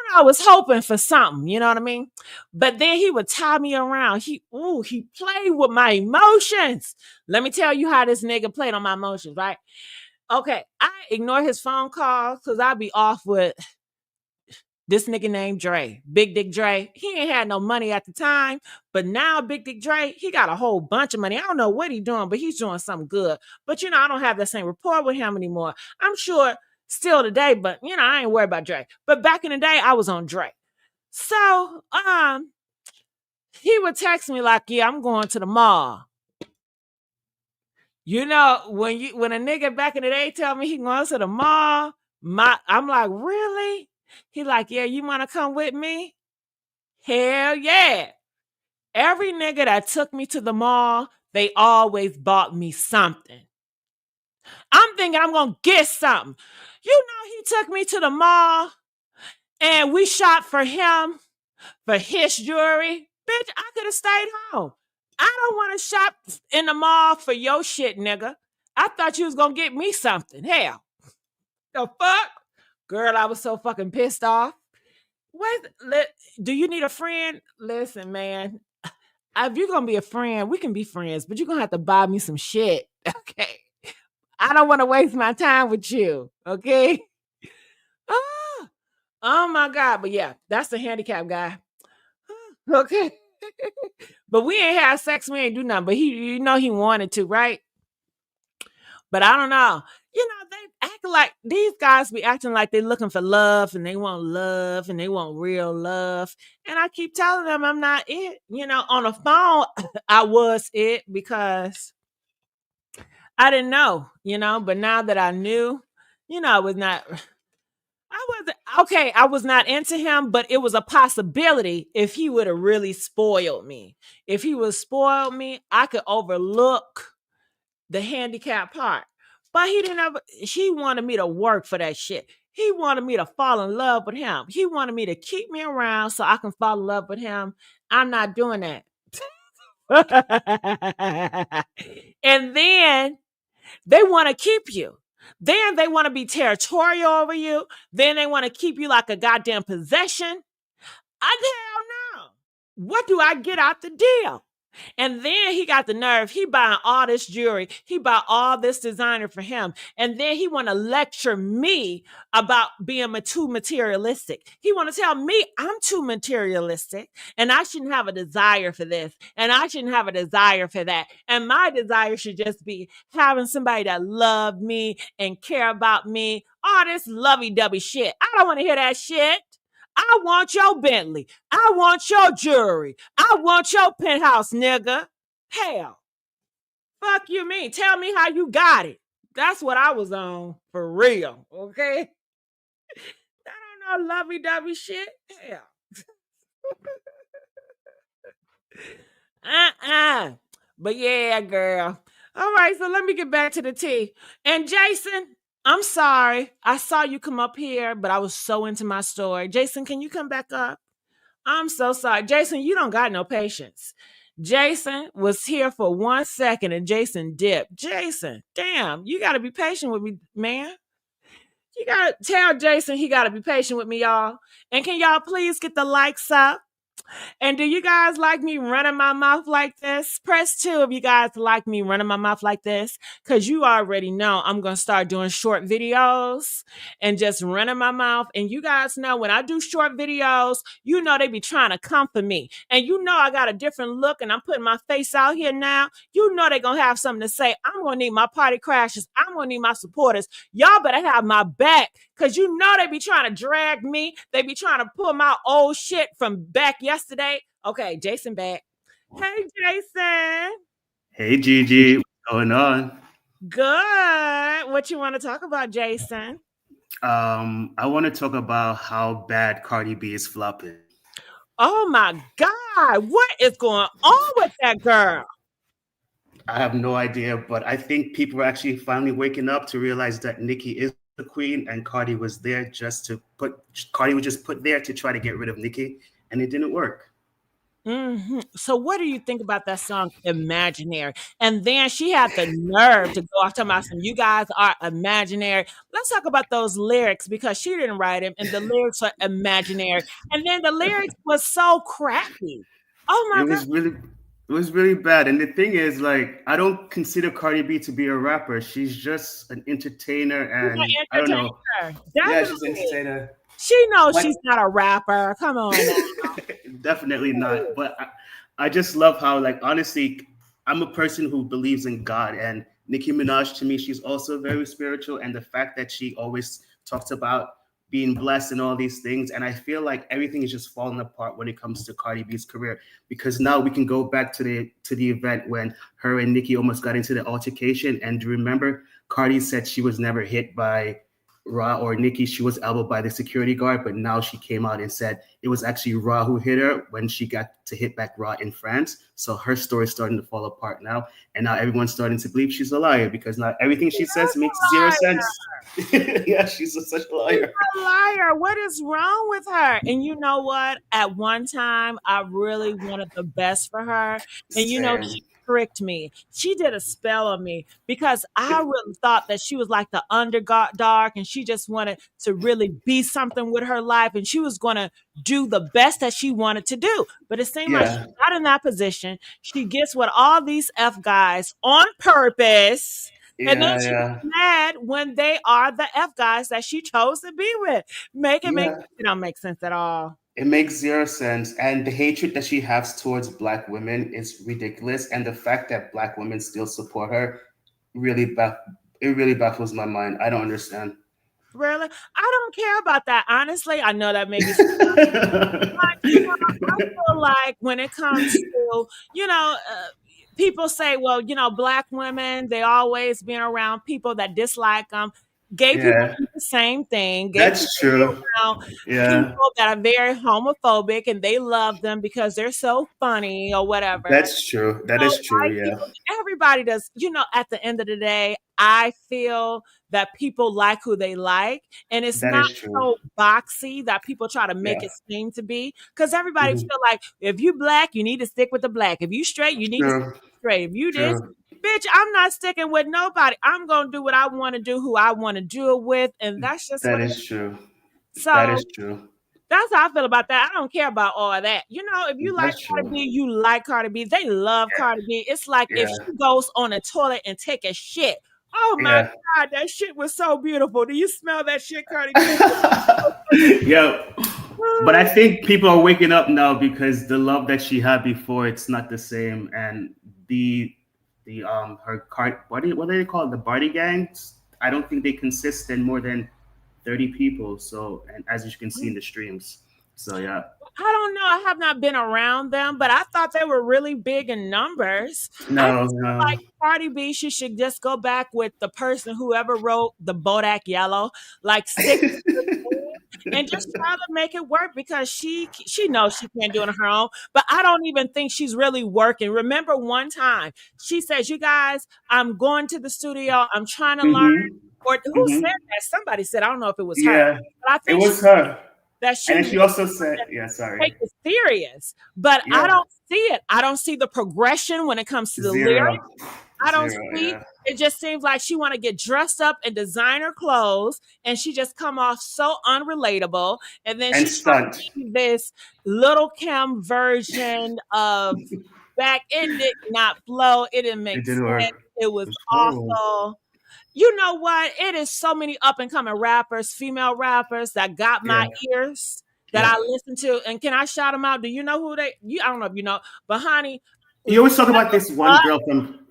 know, I was hoping for something, you know what I mean? But then he would tie me around. He played with my emotions. Let me tell you how this nigga played on my emotions, right? Okay, I ignore his phone calls because I'd be off with this nigga named Dre, Big Dick Dre. He ain't had no money at the time, but now Big Dick Dre, he got a whole bunch of money. I don't know what he's doing, but he's doing something good. But I don't have that same rapport with him anymore. I'm sure still today, but I ain't worried about Dre. But back in the day, I was on Dre. So he would text me like, yeah, I'm going to the mall. When a nigga back in the day tell me he going to the mall, I'm like, really? He like, yeah, you want to come with me? Hell yeah. Every nigga that took me to the mall, they always bought me something. I'm thinking I'm going to get something. He took me to the mall and we shopped for him for his jewelry. Bitch, I could have stayed home. I don't want to shop in the mall for your shit, nigga. I thought you was going to get me something. Hell. The fuck? Girl, I was so fucking pissed off. Do you need a friend? Listen, man. If you're going to be a friend, we can be friends, but you're going to have to buy me some shit. Okay? I don't want to waste my time with you. Okay? Oh my God. But yeah, that's the handicap guy. Okay. But we ain't have sex. We ain't do nothing. But he wanted to, right? But I don't know. They act like these guys be acting like they looking for love and they want real love. And I keep telling them I'm not it. On the phone, I was it because I didn't know, but now that I knew, I was not into him, but it was a possibility if he would have really spoiled me. If he would spoiled me, I could overlook the handicap part. But he wanted me to work for that shit. He wanted me to fall in love with him. He wanted me to keep me around so I can fall in love with him. I'm not doing that. And then they want to keep you. Then they want to be territorial over you. Then they want to keep you like a goddamn possession. Hell no. What do I get out the deal? And then he got the nerve. He buying all this jewelry. He bought all this designer for him. And then he want to lecture me about being too materialistic. He want to tell me I'm too materialistic and I shouldn't have a desire for this and I shouldn't have a desire for that. And my desire should just be having somebody that love me and care about me. All this lovey-dovey shit. I don't want to hear that shit. I want your Bentley. I want your jewelry. I want your penthouse, nigga. Hell, fuck you mean? Tell me how you got it. That's what I was on for real, okay? I don't know lovey-dovey shit. Hell. But yeah, girl. All right, so let me get back to the tea. And Jason, I'm sorry. I saw you come up here, but I was so into my story. Jason, can you come back up? I'm so sorry. Jason, you don't got no patience. Jason was here for 1 second and Jason dipped. Jason, damn, you got to be patient with me, man. You got to tell Jason he got to be patient with me, y'all. And can y'all please get the likes up? And do you guys like me running my mouth like this? Press 2 if you guys like me running my mouth like this, because you already know I'm going to start doing short videos and just running my mouth. And you guys know when I do short videos, you know they be trying to come for me. And you know I got a different look and I'm putting my face out here now. You know they're going to have something to say. I'm going to need my party crashers. I'm going to need my supporters. Y'all better have my back, because you know they be trying to drag me. They be trying to pull my old shit from back yesterday. Okay, Jason back. Hey, Jason. Hey, Gigi. What's going on? Good. What you want to talk about, Jason? I want to talk about how bad Cardi B is flopping. Oh, my God. What is going on with that girl? I have no idea, but I think people are actually finally waking up to realize that Nicki is the queen and Cardi was there Cardi was just put there to try to get rid of Nicki, and it didn't work. Mm-hmm. So what do you think about that song Imaginary? And then she had the nerve to go off talking about some you guys are imaginary. Let's talk about those lyrics, because she didn't write them and the lyrics are imaginary. And then the lyrics was so crappy. Oh my God. It was really bad. And the thing is, like, I don't consider Cardi B to be a rapper. She's just an entertainer, and I don't know. Definitely. Yeah, she's an entertainer. She knows she's not a rapper. Come on now. Definitely not. But I just love how, like, honestly, I'm a person who believes in God, and Nicki Minaj, to me, she's also very spiritual. And the fact that she always talks about being blessed and all these things. And I feel like everything is just falling apart when it comes to Cardi B's career, because now we can go back to the event when her and Nicki almost got into the altercation. And remember, Cardi said she was never hit by Ra or Nicki. She was elbowed by the security guard, but now she came out and said it was actually Ra who hit her when she got to hit back Ra in France. So her story is starting to fall apart now, and now everyone's starting to believe she's a liar, because now everything she says makes zero sense. Yeah, she's such a liar. She's a liar. What is wrong with her? And you know what? At one time, I really wanted the best for her, and you know she tricked me. She did a spell on me, because I really thought that she was like the underdog and she just wanted to really be something with her life and she was going to do the best that she wanted to do. But it seemed like she's not in that position. She gets with all these F guys on purpose. And then she's mad when they are the F guys that she chose to be with. It don't make sense at all. It makes zero sense. And the hatred that she has towards Black women is ridiculous. And the fact that Black women still support her really baffles my mind. I don't understand. Really? I don't care about that. Honestly, I know that maybe I feel like when it comes to, people say, well, Black women, they always been around people that dislike them. Gay people do the same thing. That's true. People that are very homophobic and they love them because they're so funny or whatever. That's true. That is true. Yeah. Everybody does. At the end of the day, I feel that people like who they like, and it's not so boxy that people try to make it seem to be. Because everybody feel like if you Black, you need to stick with the Black. If you straight, you need to stick with straight. If you this. Bitch, I'm not sticking with nobody. I'm going to do what I want to do, who I want to do it with. And that's just that is true. So, that is true. That's how I feel about that. I don't care about all of that. You know, if you like That's Cardi true. B, you like Cardi B. They love Cardi B. It's like if Yeah. she goes on a toilet and take a shit. Oh my Yeah. God, that shit was so beautiful. Do you smell that shit, Cardi B? Yeah. But I think people are waking up now because the love that she had before, it's not the same. And her card, what do they call it? The party gangs? I don't think they consist in more than 30 people. So, and as you can see in the streams. So yeah. I don't know. I have not been around them, but I thought they were really big in numbers. I No, just feel no. like Cardi B, she should just go back with the person whoever wrote the Bodak Yellow, like stick to the theme and just try to make it work because she knows she can't do it on her own. But I don't even think she's really working. Remember one time she says, "You guys, I'm going to the studio. I'm trying to learn." Mm-hmm. Or who said Mm-hmm. that? Somebody said, I don't know if it was her, Yeah, but I it think was her. that And she then she really also said, yeah, sorry. take it serious, but I Yeah, don't see it. I don't see the progression when it comes to the lyrics. zero. I don't Zero, see. yeah. It just seems like she want to get dressed up in designer clothes, and she just come off so unrelatable. And then And she try to stunt. be this Little Kim version of back. It did not flow. It didn't make It didn't work. sense. It It was was horrible. awful. You know what? It is so many up and coming rappers, female rappers that got my Yeah, ears that I yeah. listen to. And can I shout them out? Do you know who they? I don't know if you know, but honey, You always talk about this one Bucks, girl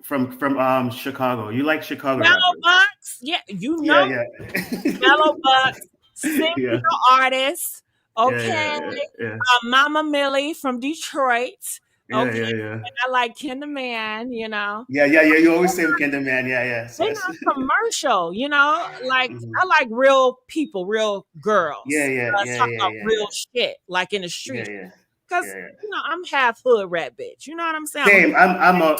from Chicago. You like Chicago Mellow rappers. Bucks, yeah, you Yeah, know yeah. Mellow Bucks, Yeah, single artists, yeah, yeah, okay. yeah, Mama Millie from Detroit, yeah, okay. yeah, yeah. And I like Ken the Man, you know. Yeah, yeah, yeah. You always say Kendall Man. Yeah, yeah. So They're it's, not commercial, you know. Like Mhm. I like real people, real Yeah, girls. yeah, Let's yeah, talk yeah, about yeah, real yeah, shit, like in the yeah, street. yeah, Cause yeah, yeah. I'm half hood rat bitch. You know what I'm saying? I'm Same.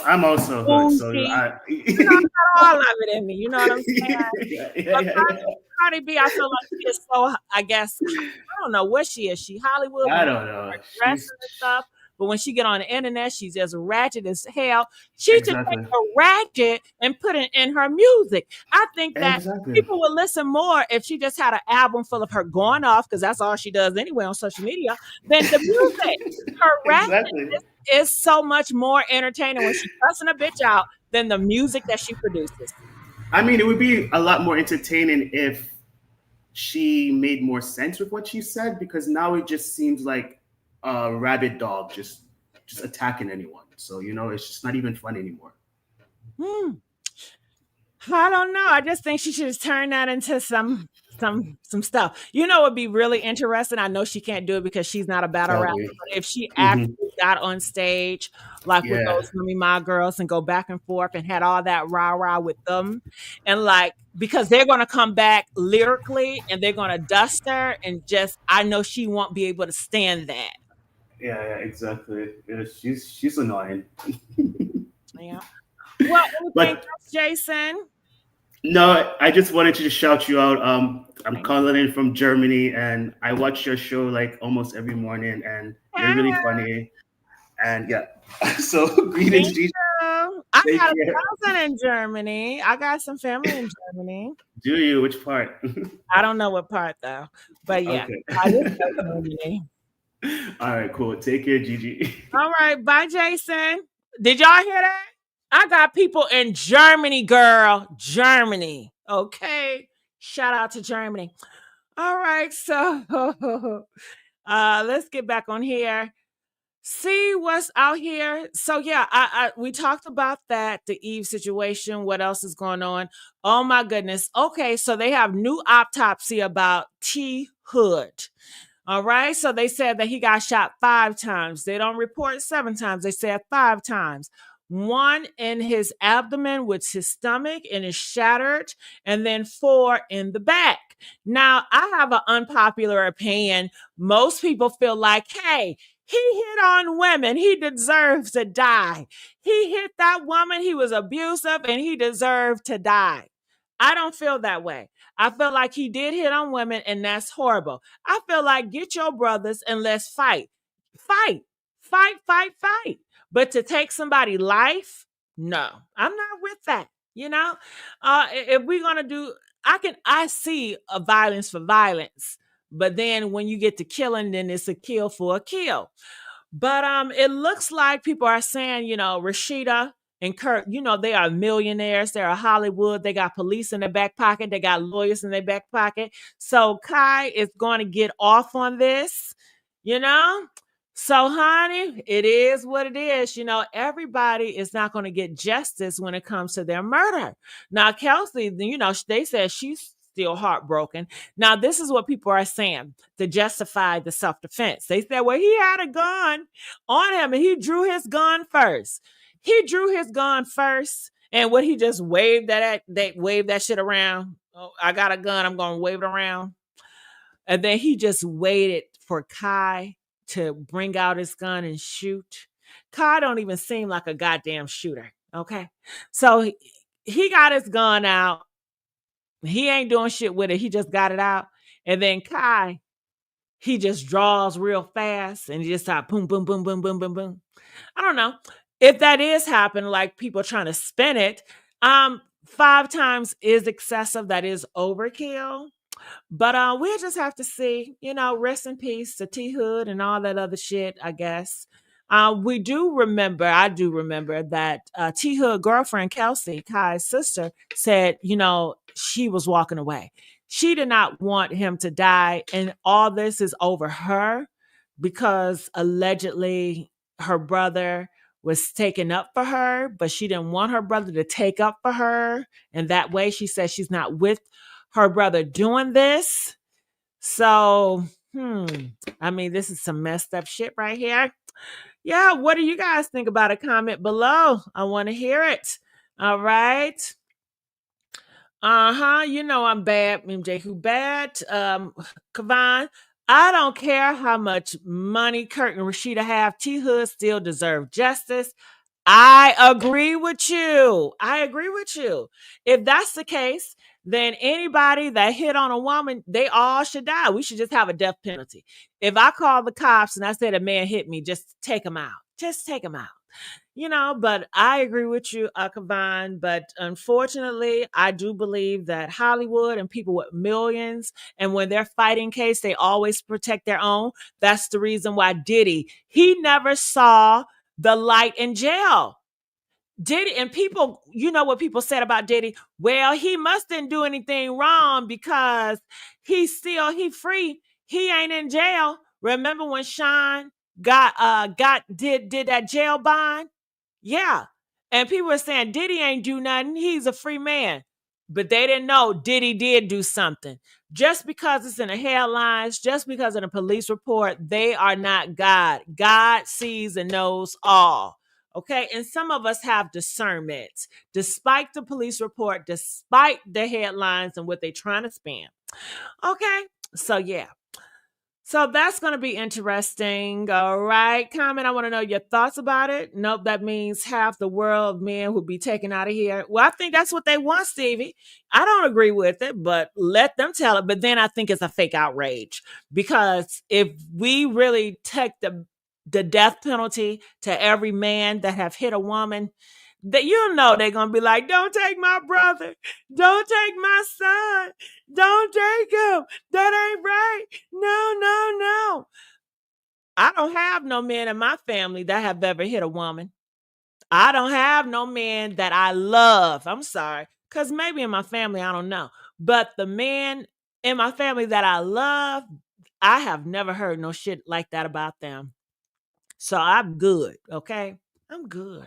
I'm also hood. So bougie. I. I got all of it in me. You know what I'm saying? Yeah, yeah, But yeah, yeah. Cardi B, I feel like she is so. I guess I don't know what she is. She Hollywood when I it don't comes to know. her dressing She's and stuff. But when she get on the internet, she's as ratchet as hell. She should take exactly, her ratchet and put it in her music. I think that exactly, people would listen more if she just had an album full of her going off, because that's all she does anyway on social media, than the music. Her ratchet exactly. is so much more entertaining when she's cussing a bitch out than the music that she produces. I mean, it would be a lot more entertaining if she made more sense with what she said, because now it just seems like a rabid dog just attacking anyone. So it's just not even fun anymore. Hmm. I don't know. I just think she should just turn that into some stuff. You know, it'd be really interesting. I know she can't do it because she's not a battle Tell rapper. me. But if she Hmm. actually got on stage, like with Yeah, those Mummy My girls, and go back and forth and had all that rah rah with them, and like because they're gonna come back lyrically and they're gonna dust her, and just I know she won't be able to stand that. yeah, yeah, exactly. Yeah, she's annoying. Yeah. Well, anything But else, Jason? no, I just wanted to shout you out. I'm Thank calling in from Germany, and I watch your show like almost every morning, and you're really you. funny. And yeah, so Thank greetings, G. you. I Take got care. a cousin in Germany. I got some family in Germany. Do you? Which part? I don't know what part though, but yeah, Okay. I just know Germany. All right, cool. Take care, Gigi. All right, bye, Jason. Did y'all hear that? I got people in Germany, girl. Germany. Okay. Shout out to Germany. All right, so let's get back on here. See what's out here. So yeah, we talked about that, the Eve situation. What else is going on? Oh my goodness. Okay, so they have new autopsy about T Hood. All right. So they said that he got shot 5 times. They don't report 7 times. They said 5 times. One in his abdomen, with his stomach and is shattered, and then 4 in the back. Now, I have an unpopular opinion. Most people feel like, hey, he hit on women. He deserves to die. He hit that woman. He was abusive and he deserved to die. I don't feel that way. I feel like he did hit on women and that's horrible. I feel like get your brothers and let's fight. Fight, fight, fight, fight. But to take somebody's life, no, I'm not with that. You know, if we're gonna do, I see a violence for violence, But then when you get to killing, then it's a kill for a kill. But it looks like people are saying, Rashida and Kurt, they are millionaires. They're in Hollywood. They got police in their back pocket. They got lawyers in their back pocket. So Kai is going to get off on this, So, honey, it is what it is. Everybody is not going to get justice when it comes to their murder. Now, Kelsey, they said she's still heartbroken. Now, this is what people are saying to justify the self-defense. They said, well, he had a gun on him and he drew his gun first. And what, he just waved that shit around. Oh, I got a gun. I'm going to wave it around. And then he just waited for Kai to bring out his gun and shoot. Kai don't even seem like a goddamn shooter. Okay. So he got his gun out. He ain't doing shit with it. He just got it out. And then Kai, he just draws real fast and he just start boom, boom, boom, boom, boom, boom, boom. I don't know. If that is happening, like people trying to spin it, 5 times is excessive. That is overkill. But we'll just have to see, rest in peace to T Hood and all that other shit, I guess. I do remember that T Hood girlfriend, Kelsey, Kai's sister, said, she was walking away. She did not want him to die. And all this is over her because allegedly her brother was taking up for her, but she didn't want her brother to take up for her. And that way she said she's not with her brother doing this. So, this is some messed up shit right here. Yeah, what do you guys think about it? Comment below. I want to hear it. All right. I'm bad. MJ, who bad? Kavan, I don't care how much money Kurt and Rashida have. T Hood still deserve justice. I agree with you. If that's the case, then anybody that hit on a woman, they all should die. We should just have a death penalty. If I call the cops and I said a man hit me, just take him out. But I agree with you, Kavan. But unfortunately, I do believe that Hollywood and people with millions, and when they're fighting case, they always protect their own. That's the reason why Diddy, he never saw the light in jail. Diddy, and people, what people said about Diddy? Well, he must didn't do anything wrong because he free. He ain't in jail. Remember when Sean did that jail bond? Yeah. And people were saying Diddy ain't do nothing. He's a free man. But they didn't know Diddy did do something. Just because it's in the headlines, just because in a police report, they are not God. God sees and knows all. Okay. And some of us have discernment, despite the police report, despite the headlines and what they're trying to spin. Okay. So, yeah. So that's going to be interesting. All right. Comment. I want to know your thoughts about it. Nope. That means half the world of men will be taken out of here. Well, I think that's what they want, Stevie. I don't agree with it, but let them tell it. But then I think it's a fake outrage, because if we really take the death penalty to every man that have hit a woman, that they're going to be like, don't take my brother. Don't take my son. Don't take him. That ain't right. No. I don't have no men in my family that have ever hit a woman. I don't have no men that I love. I'm sorry. Because maybe in my family, I don't know. But the men in my family that I love, I have never heard no shit like that about them. So I'm good. Okay. I'm good.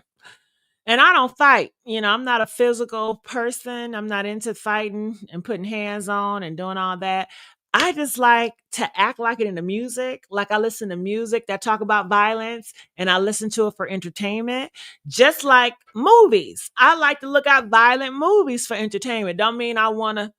And I don't fight. I'm not a physical person. I'm not into fighting and putting hands on and doing all that. I just like to act like it in the music. Like I listen to music that talk about violence and I listen to it for entertainment. Just like movies. I like to look at violent movies for entertainment. Don't mean I want to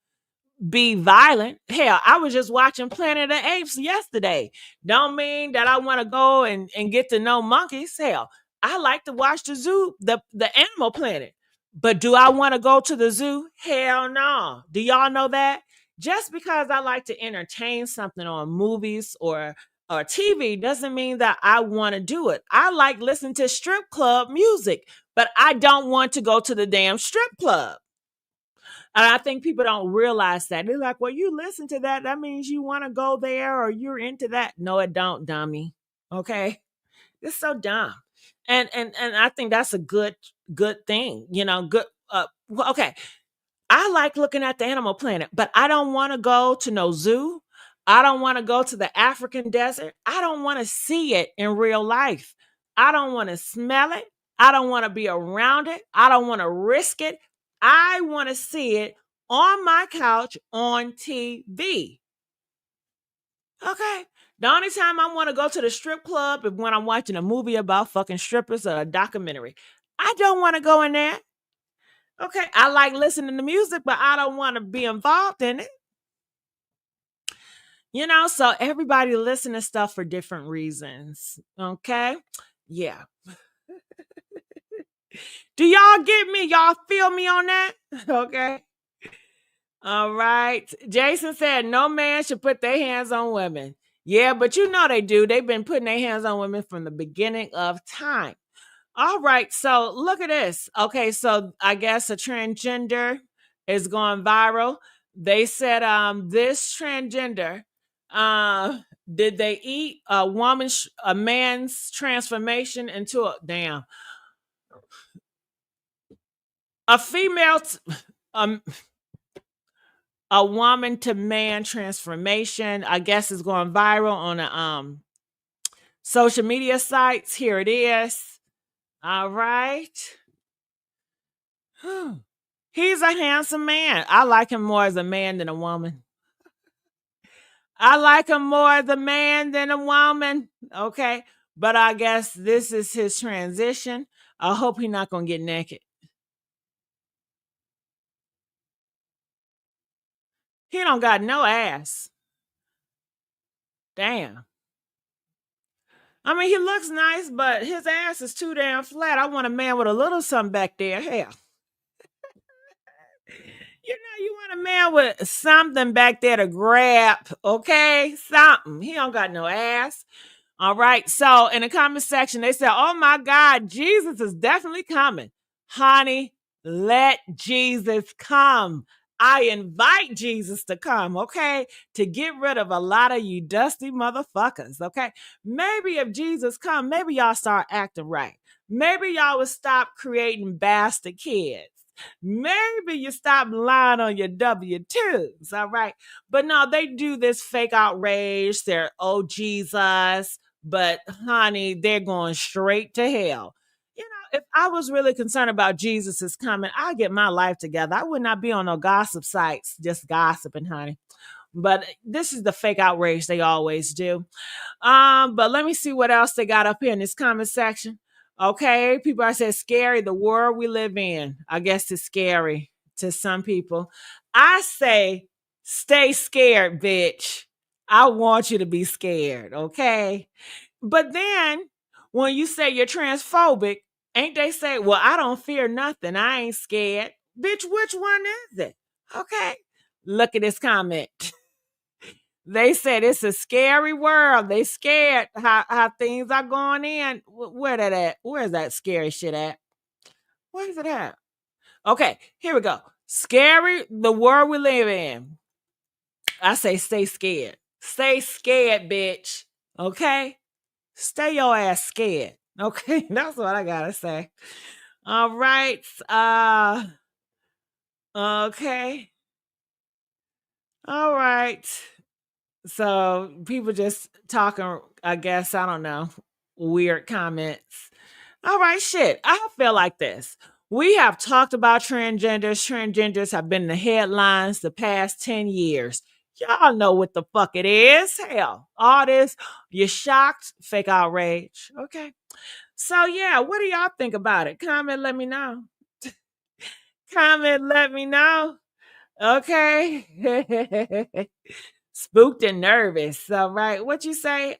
be violent. Hell, I was just watching Planet of the Apes yesterday. Don't mean that I want to go and get to know monkeys. Hell, I like to watch the zoo, the Animal Planet. But do I want to go to the zoo? Hell no. Do y'all know that? Just because I like to entertain something on movies or TV doesn't mean that I want to do it. I like listening to strip club music, but I don't want to go to the damn strip club. And I think people don't realize that. They're like, well, you listen to that. That means you want to go there or you're into that. No, it don't, dummy. Okay. It's so dumb. And I think that's a good thing. Good okay. I like looking at the animal planet, but I don't want to go to no zoo. I don't want to go to the African desert. I don't want to see it in real life. I don't want to smell it. I don't want to be around it. I don't want to risk it. I want to see it on my couch on TV. Okay. The only time I want to go to the strip club is when I'm watching a movie about fucking strippers or a documentary. I don't want to go in there. Okay. I like listening to music, but I don't want to be involved in it. So everybody listen to stuff for different reasons. Okay. Yeah. Do y'all get me? Y'all feel me on that? Okay. All right. Jason said no man should put their hands on women. Yeah, but they do. They've been putting their hands on women from the beginning of time. All right. So look at this. Okay. So I guess a transgender is going viral. They said this transgender, did they eat a man's transformation into a female, a woman to man transformation, I guess, is going viral on a social media sites. Here it is. All right. He's a handsome man. I like him more as a man than a woman. I like him more as a man than a woman. Okay. But I guess this is his transition. I hope he's not going to get naked. He don't got no ass. Damn. I mean, he looks nice, but his ass is too damn flat. I want a man with a little something back there. Hell. You want a man with something back there to grab, okay? Something. He don't got no ass. All right. So in the comment section, they said, oh my God, Jesus is definitely coming. Honey, let Jesus come. I invite Jesus to come, okay? To get rid of a lot of you dusty motherfuckers, okay? Maybe if Jesus come, maybe y'all start acting right. Maybe y'all would stop creating bastard kids. Maybe you stop lying on your W-2s, all right? But no, they do this fake outrage. They're, oh, Jesus. But honey, they're going straight to hell. If I was really concerned about Jesus is coming, I'd get my life together. I would not be on no gossip sites just gossiping, honey. But this is the fake outrage they always do. But let me see what else they got up here in this comment section. Okay, people are saying scary, the world we live in. I guess it's scary to some people. I say stay scared, bitch. I want you to be scared, okay? But then when you say you're transphobic, ain't they say, well, I don't fear nothing. I ain't scared. Bitch, which one is it? Okay. Look at this comment. They said it's a scary world. They scared how things are going in. Where that at? Where's that scary shit at? Where's it at? Okay, here we go. Scary, the world we live in. I say stay scared. Stay scared, bitch. Okay? Stay your ass scared. Okay? That's what I gotta say. All right. Okay. All right. So people just talking, I guess, I don't know, weird comments. All right, shit. I feel like this. We have talked about transgenders. Transgenders have been in the headlines the past 10 years. Y'all know what the fuck it is. Hell, all this, you're shocked, fake outrage. Okay. So yeah, what do y'all think about it? Comment, let me know. Comment, let me know. Okay. Spooked and nervous. All right. What you say?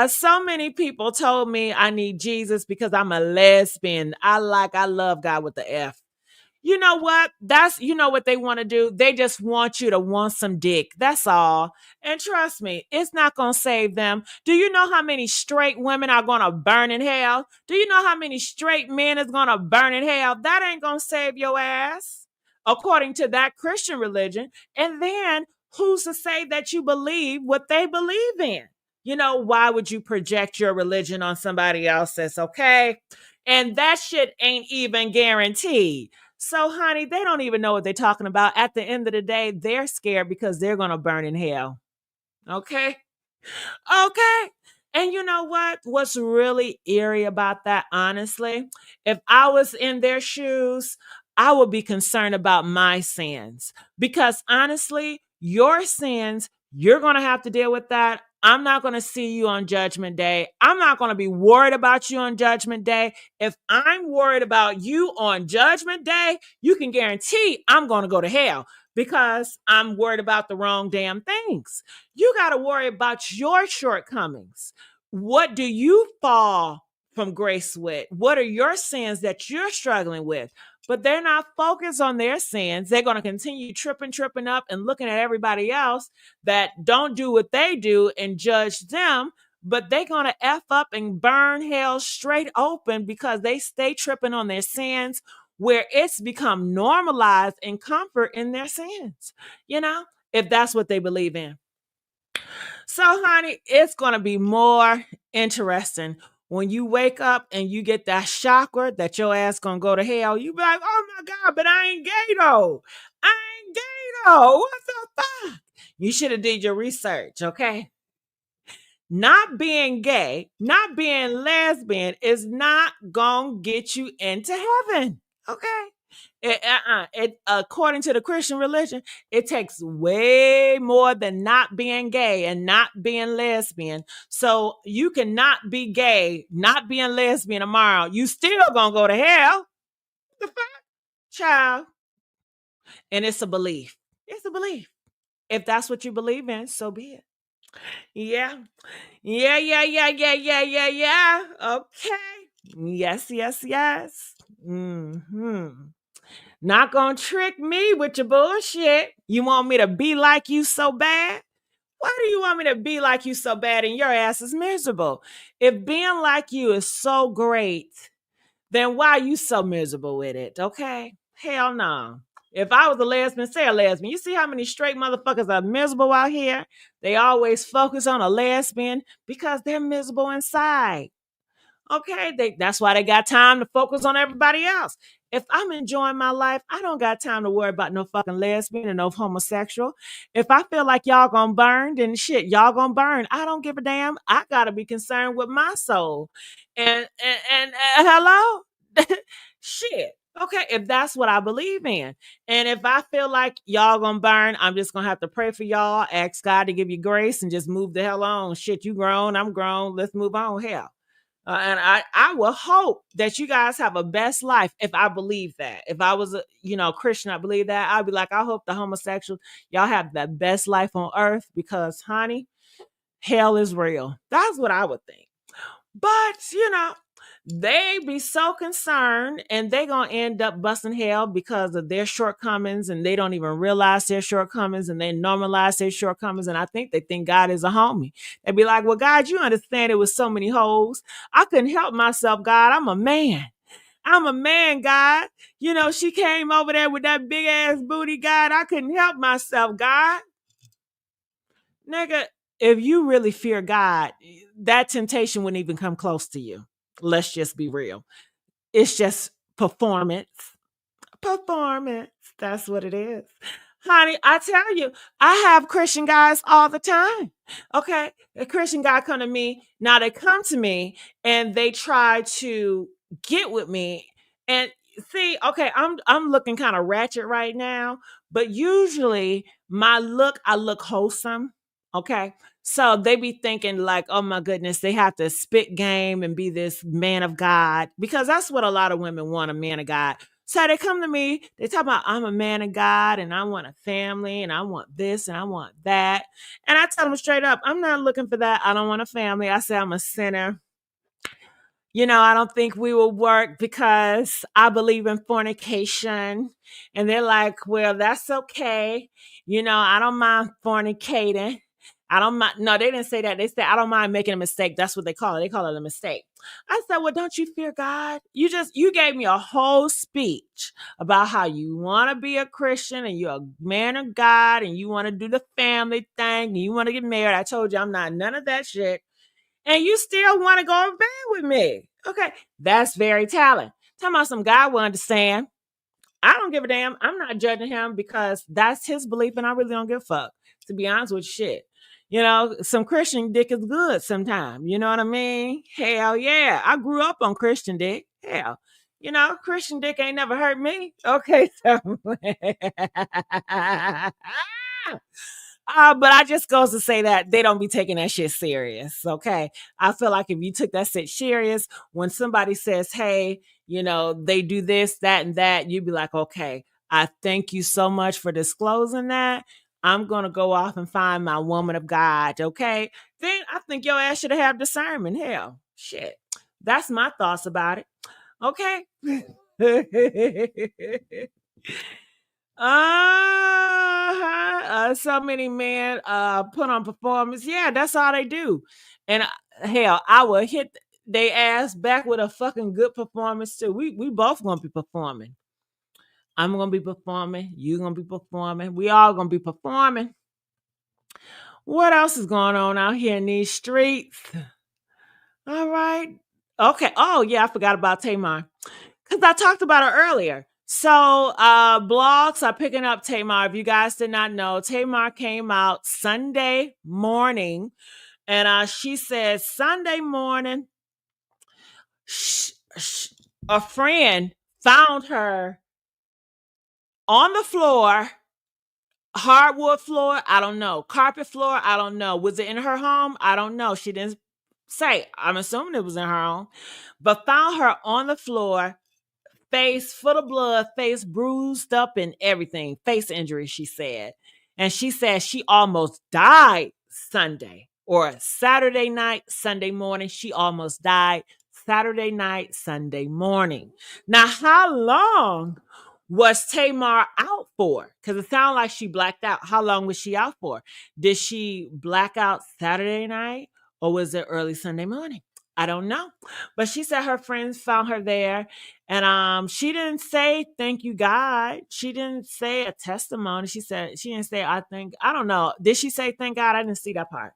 So many people told me I need Jesus because I'm a lesbian. I love God with the F. You know what? You know what they want to do? They just want you to want some dick. That's all. And trust me, it's not going to save them. Do you know how many straight women are going to burn in hell? Do you know how many straight men is going to burn in hell? That ain't going to save your ass. according to that Christian religion. And then who's to say that you believe what they believe in? Why would you project your religion on somebody else's? Okay. And that shit ain't even guaranteed. So, honey, they don't even know what they're talking about. At the end of the day, they're scared because they're going to burn in hell. Okay. Okay. And you know what? What's really eerie about that, honestly, if I was in their shoes, I would be concerned about my sins. Because honestly, your sins, you're going to have to deal with that. I'm not going to see you on Judgment Day. I'm not going to be worried about you on Judgment Day. If I'm worried about you on Judgment Day, you can guarantee I'm going to go to hell because I'm worried about the wrong damn things. You got to worry about your shortcomings. What do you fall from grace with? What are your sins that you're struggling with? But they're not focused on their sins. They're going to continue tripping up and looking at everybody else that don't do what they do and judge them. But they're going to F up and burn hell straight open because they stay tripping on their sins, where it's become normalized and comfort in their sins, if that's what they believe in. So, honey, it's going to be more interesting when you wake up and you get that shocker that your ass going to go to hell. You be like, oh my God, but I ain't gay though. I ain't gay though. What the fuck? You should have did your research, okay? Not being gay, not being lesbian is not going to get you into heaven, okay? According to the Christian religion, it takes way more than not being gay and not being lesbian. So you cannot be gay, not being lesbian tomorrow. You still gonna go to hell. The fuck? Child. And it's a belief. It's a belief. If that's what you believe in, so be it. Yeah. Yeah. Okay. Yes. Not gonna trick me with your bullshit. You want me to be like you so bad? Why do you want me to be like you so bad and your ass is miserable? If being like you is so great, then why are you so miserable with it? Okay? Hell no. If I was a lesbian, say a lesbian. You see how many straight motherfuckers are miserable out here? They always focus on a lesbian because they're miserable inside. Okay, that's why they got time to focus on everybody else. If I'm enjoying my life, I don't got time to worry about no fucking lesbian and no homosexual. If I feel like y'all gonna burn, then shit, y'all gonna burn. I don't give a damn. I gotta be concerned with my soul. And hello, shit. Okay, if that's what I believe in, and if I feel like y'all gonna burn, I'm just gonna have to pray for y'all, ask God to give you grace, and just move the hell on. Shit, you grown, I'm grown. Let's move on. Hell. And I will hope that you guys have a best life if I believe that. If I was a Christian, I believe that. I'd be like, I hope the homosexuals, y'all have the best life on earth because, honey, hell is real. That's what I would think. But, they be so concerned and they gonna end up busting hell because of their shortcomings, and they don't even realize their shortcomings, and they normalize their shortcomings, and I think they think God is a homie. They be like, well, God, you understand it was so many hoes. I couldn't help myself, God. I'm a man, God. She came over there with that big ass booty, God. I couldn't help myself, God. Nigga, if you really fear God, that temptation wouldn't even come close to you. Let's just be real. It's just performance. That's what it is. Honey, I tell you, I have Christian guys all the time. Okay. A Christian guy come to me. Now they come to me and they try to get with me. And see, okay, I'm looking kind of ratchet right now, but usually I look wholesome. Okay. So they be thinking like, oh my goodness, they have to spit game and be this man of God, because that's what a lot of women want, a man of God. So they come to me, they talk about I'm a man of God and I want a family and I want this and I want that. And I tell them straight up, I'm not looking for that. I don't want a family. I say I'm a sinner. I don't think we will work because I believe in fornication. And they're like, well, that's okay. I don't mind fornicating. I don't mind. No, they didn't say that. They said, I don't mind making a mistake. That's what they call it. They call it a mistake. I said, well, don't you fear God? You gave me a whole speech about how you want to be a Christian and you're a man of God and you want to do the family thing and you want to get married. I told you I'm not none of that shit. And you still want to go to bed with me. Okay. That's very talent. Talking about some guy will understand. I don't give a damn. I'm not judging him because that's his belief and I really don't give a fuck. To be honest with you, shit. Some Christian dick is good sometimes. You know what I mean? Hell yeah. I grew up on Christian dick. Hell. Christian dick ain't never hurt me. Okay, so but I just goes to say that they don't be taking that shit serious. Okay. I feel like if you took that shit serious, when somebody says, hey, they do this, that, and that, you'd be like, okay, I thank you so much for disclosing that. I'm going to go off and find my woman of God. Okay. Then I think your ass should have discernment. Hell, shit. That's my thoughts about it. Okay. So many men put on performance. Yeah, that's all they do. And hell, I will hit they ass back with a fucking good performance too. We both gonna be performing. I'm gonna be performing. You gonna be performing. We all gonna be performing. What else is going on out here in these streets? All right. Okay. Oh yeah, I forgot about Tamar because I talked about her earlier. So blogs are picking up Tamar. If you guys did not know, Tamar came out Sunday morning, and she said Sunday morning, a friend found her on the floor, hardwood floor, I don't know, carpet floor, I don't know. Was it in her home? I don't know. She didn't say. I'm assuming it was in her home, but found her on the floor, face full of blood, face bruised up and everything, face injury, she said. And she said she almost died Sunday or Saturday night, Sunday morning. She almost died Saturday night, Sunday morning. Now, how long was Tamar out for? Because it sounded like she blacked out. How long was she out for? Did she black out Saturday night or was it early Sunday morning? I don't know. But she said her friends found her there. And she didn't say, thank you, God. She didn't say a testimony. She didn't say, I don't know. Did she say, thank God? I didn't see that part.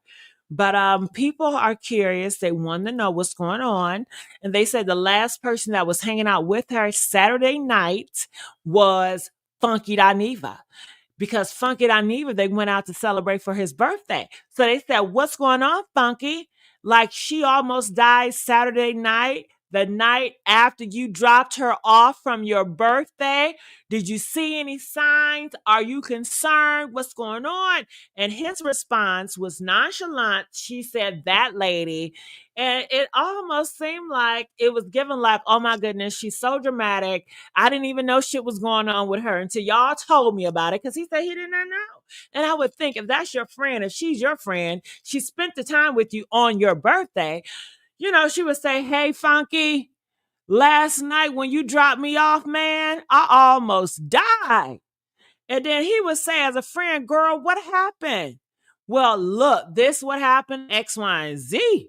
But people are curious. They want to know what's going on. And they said the last person that was hanging out with her Saturday night was Funky Dineva. Because Funky Dineva, they went out to celebrate for his birthday. So they said, what's going on, Funky? Like she almost died Saturday night, the night after you dropped her off from your birthday. Did you see any signs? Are you concerned? What's going on? And his response was nonchalant. She said, that lady. And it almost seemed like it was given like, oh my goodness, she's so dramatic. I didn't even know shit was going on with her until y'all told me about it because he said he did not know. And I would think if that's your friend, if she's your friend, she spent the time with you on your birthday, she would say, hey, Funky, last night when you dropped me off, man, I almost died. And then he would say as a friend, girl, what happened? Well, look, this what happened, X, Y, and Z.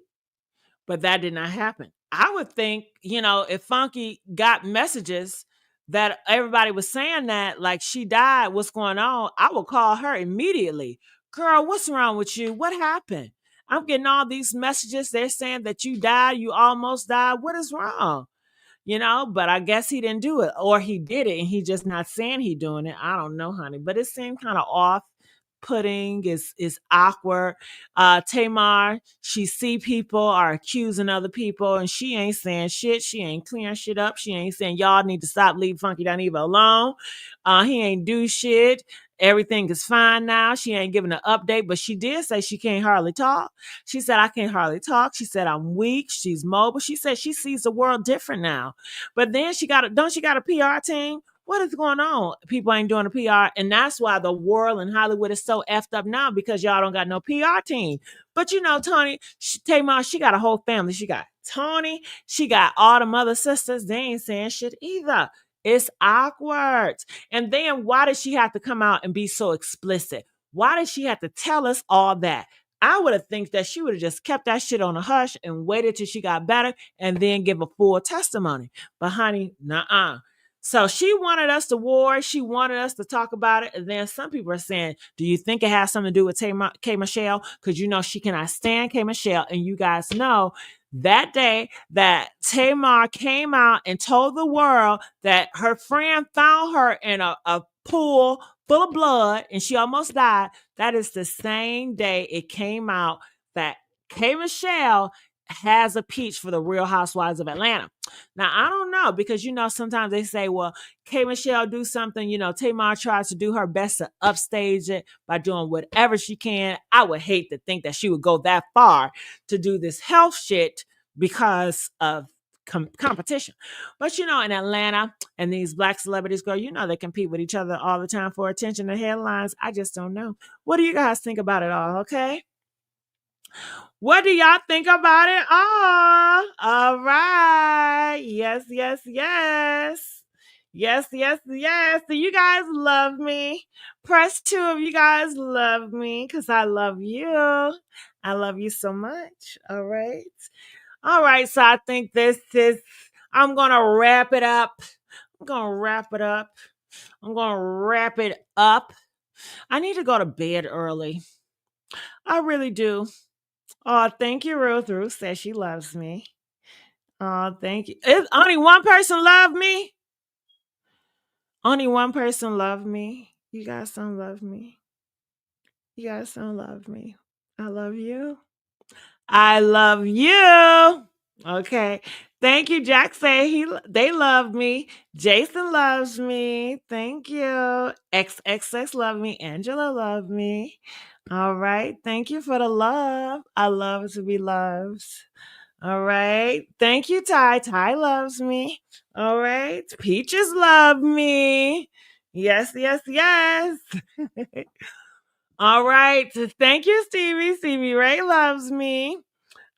But that did not happen. I would think, if Funky got messages that everybody was saying that, like she died, what's going on, I would call her immediately. Girl, what's wrong with you? What happened? I'm getting all these messages. They're saying that you died, you almost died. What is wrong? But I guess he didn't do it or he did it and he just not saying he doing it. I don't know, honey, but it seemed kind of off. Putting is awkward. Tamar, she see people are accusing other people and she ain't saying shit. She ain't clearing shit up. She ain't saying y'all need to stop, leave Funky Dineva alone. He ain't do shit. Everything is fine now. She ain't giving an update, but she did say she can't hardly talk. She said, I can't hardly talk. She said, I'm weak. She's mobile. She said she sees the world different now. But then don't she got a PR team? What is going on? People ain't doing a PR. And that's why the world and Hollywood is so effed up now because y'all don't got no PR team. But Tamar, she got a whole family. She got Tony. She got all the mother sisters. They ain't saying shit either. It's awkward. And then why did she have to come out and be so explicit? Why did she have to tell us all that? I would have think that she would have just kept that shit on a hush and waited till she got better and then give a full testimony. But honey, nuh-uh. So she wanted us to war. She wanted us to talk about it. And then some people are saying, do you think it has something to do with K. Michelle? Because you know she cannot stand K. Michelle. And you guys know that day that Tamar came out and told the world that her friend found her in a pool full of blood and she almost died. That is the same day it came out that K. Michelle has a peach for the Real Housewives of Atlanta. Now, I don't know because, you know, sometimes they say, well, K. Michelle do something, you know, Tamar tries to do her best to upstage it by doing whatever she can. I would hate to think that she would go that far to do this health shit because of competition. But, you know, in Atlanta and these black celebrities, girl, you know, they compete with each other all the time for attention and headlines. I just don't know. What do you guys think about it all? Okay. What do y'all think about it all right. Yes. Yes, do you guys love me? Press 2 if you guys love me because I love you. I love you so much. All right, so I think I'm gonna wrap it up. I need to go to bed early. I really do. Oh, thank you, Ruth. Ruth says she loves me. Oh, thank you. Only one person love me? Only one person love me? You guys don't love me. I love you. I love you. Okay. Thank you. Jack say they love me. Jason loves me. Thank you. XXX love me. Angela love me. All right. Thank you for the love. I love to be loved. All right. Thank you, Ty. Ty loves me. All right. Peaches love me. Yes. All right. Thank you, Stevie. Stevie Ray loves me.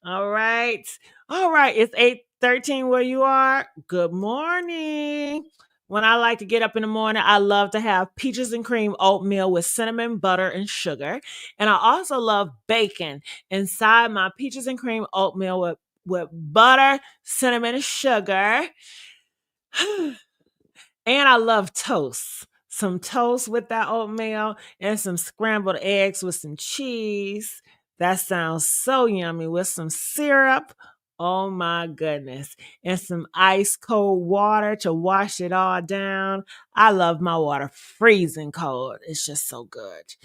All right. It's 8:13 where you are. Good morning. When I like to get up in the morning, I love to have peaches and cream oatmeal with cinnamon, butter, and sugar. And I also love bacon inside my peaches and cream oatmeal with butter, cinnamon, and sugar. And I love toast. Some toast with that oatmeal and some scrambled eggs with some cheese. That sounds so yummy with some syrup. Oh my goodness. And some ice cold water to wash it all down. I love my water freezing cold. It's just so good.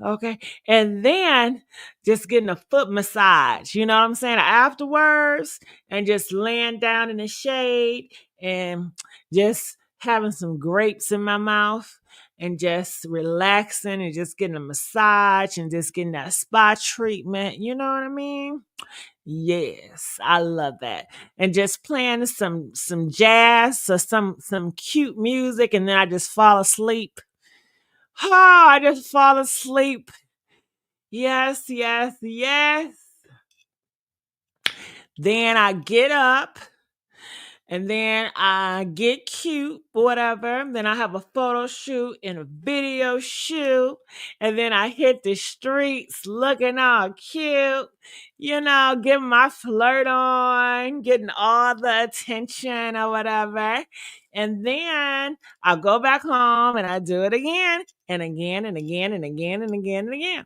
Okay. And then just getting a foot massage, you know what I'm saying? Afterwards, and just laying down in the shade and just having some grapes in my mouth and just relaxing and just getting a massage and just getting that spa treatment. You know what I mean? Yes, I love that. And just playing some jazz or some cute music and then I just fall asleep. Oh, I just fall asleep. Yes. Then I get up and then I get cute, whatever. Then I have a photo shoot and a video shoot. And then I hit the streets looking all cute, you know, getting my flirt on, getting all the attention or whatever. And then I go back home and I do it again and again and again and again and again and again.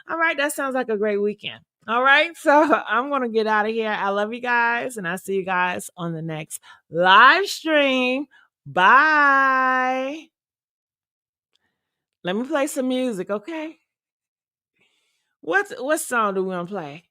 All right, that sounds like a great weekend. All right, so I'm going to get out of here. I love you guys, and I'll see you guys on the next live stream. Bye. Let me play some music, okay? What song do we want to play?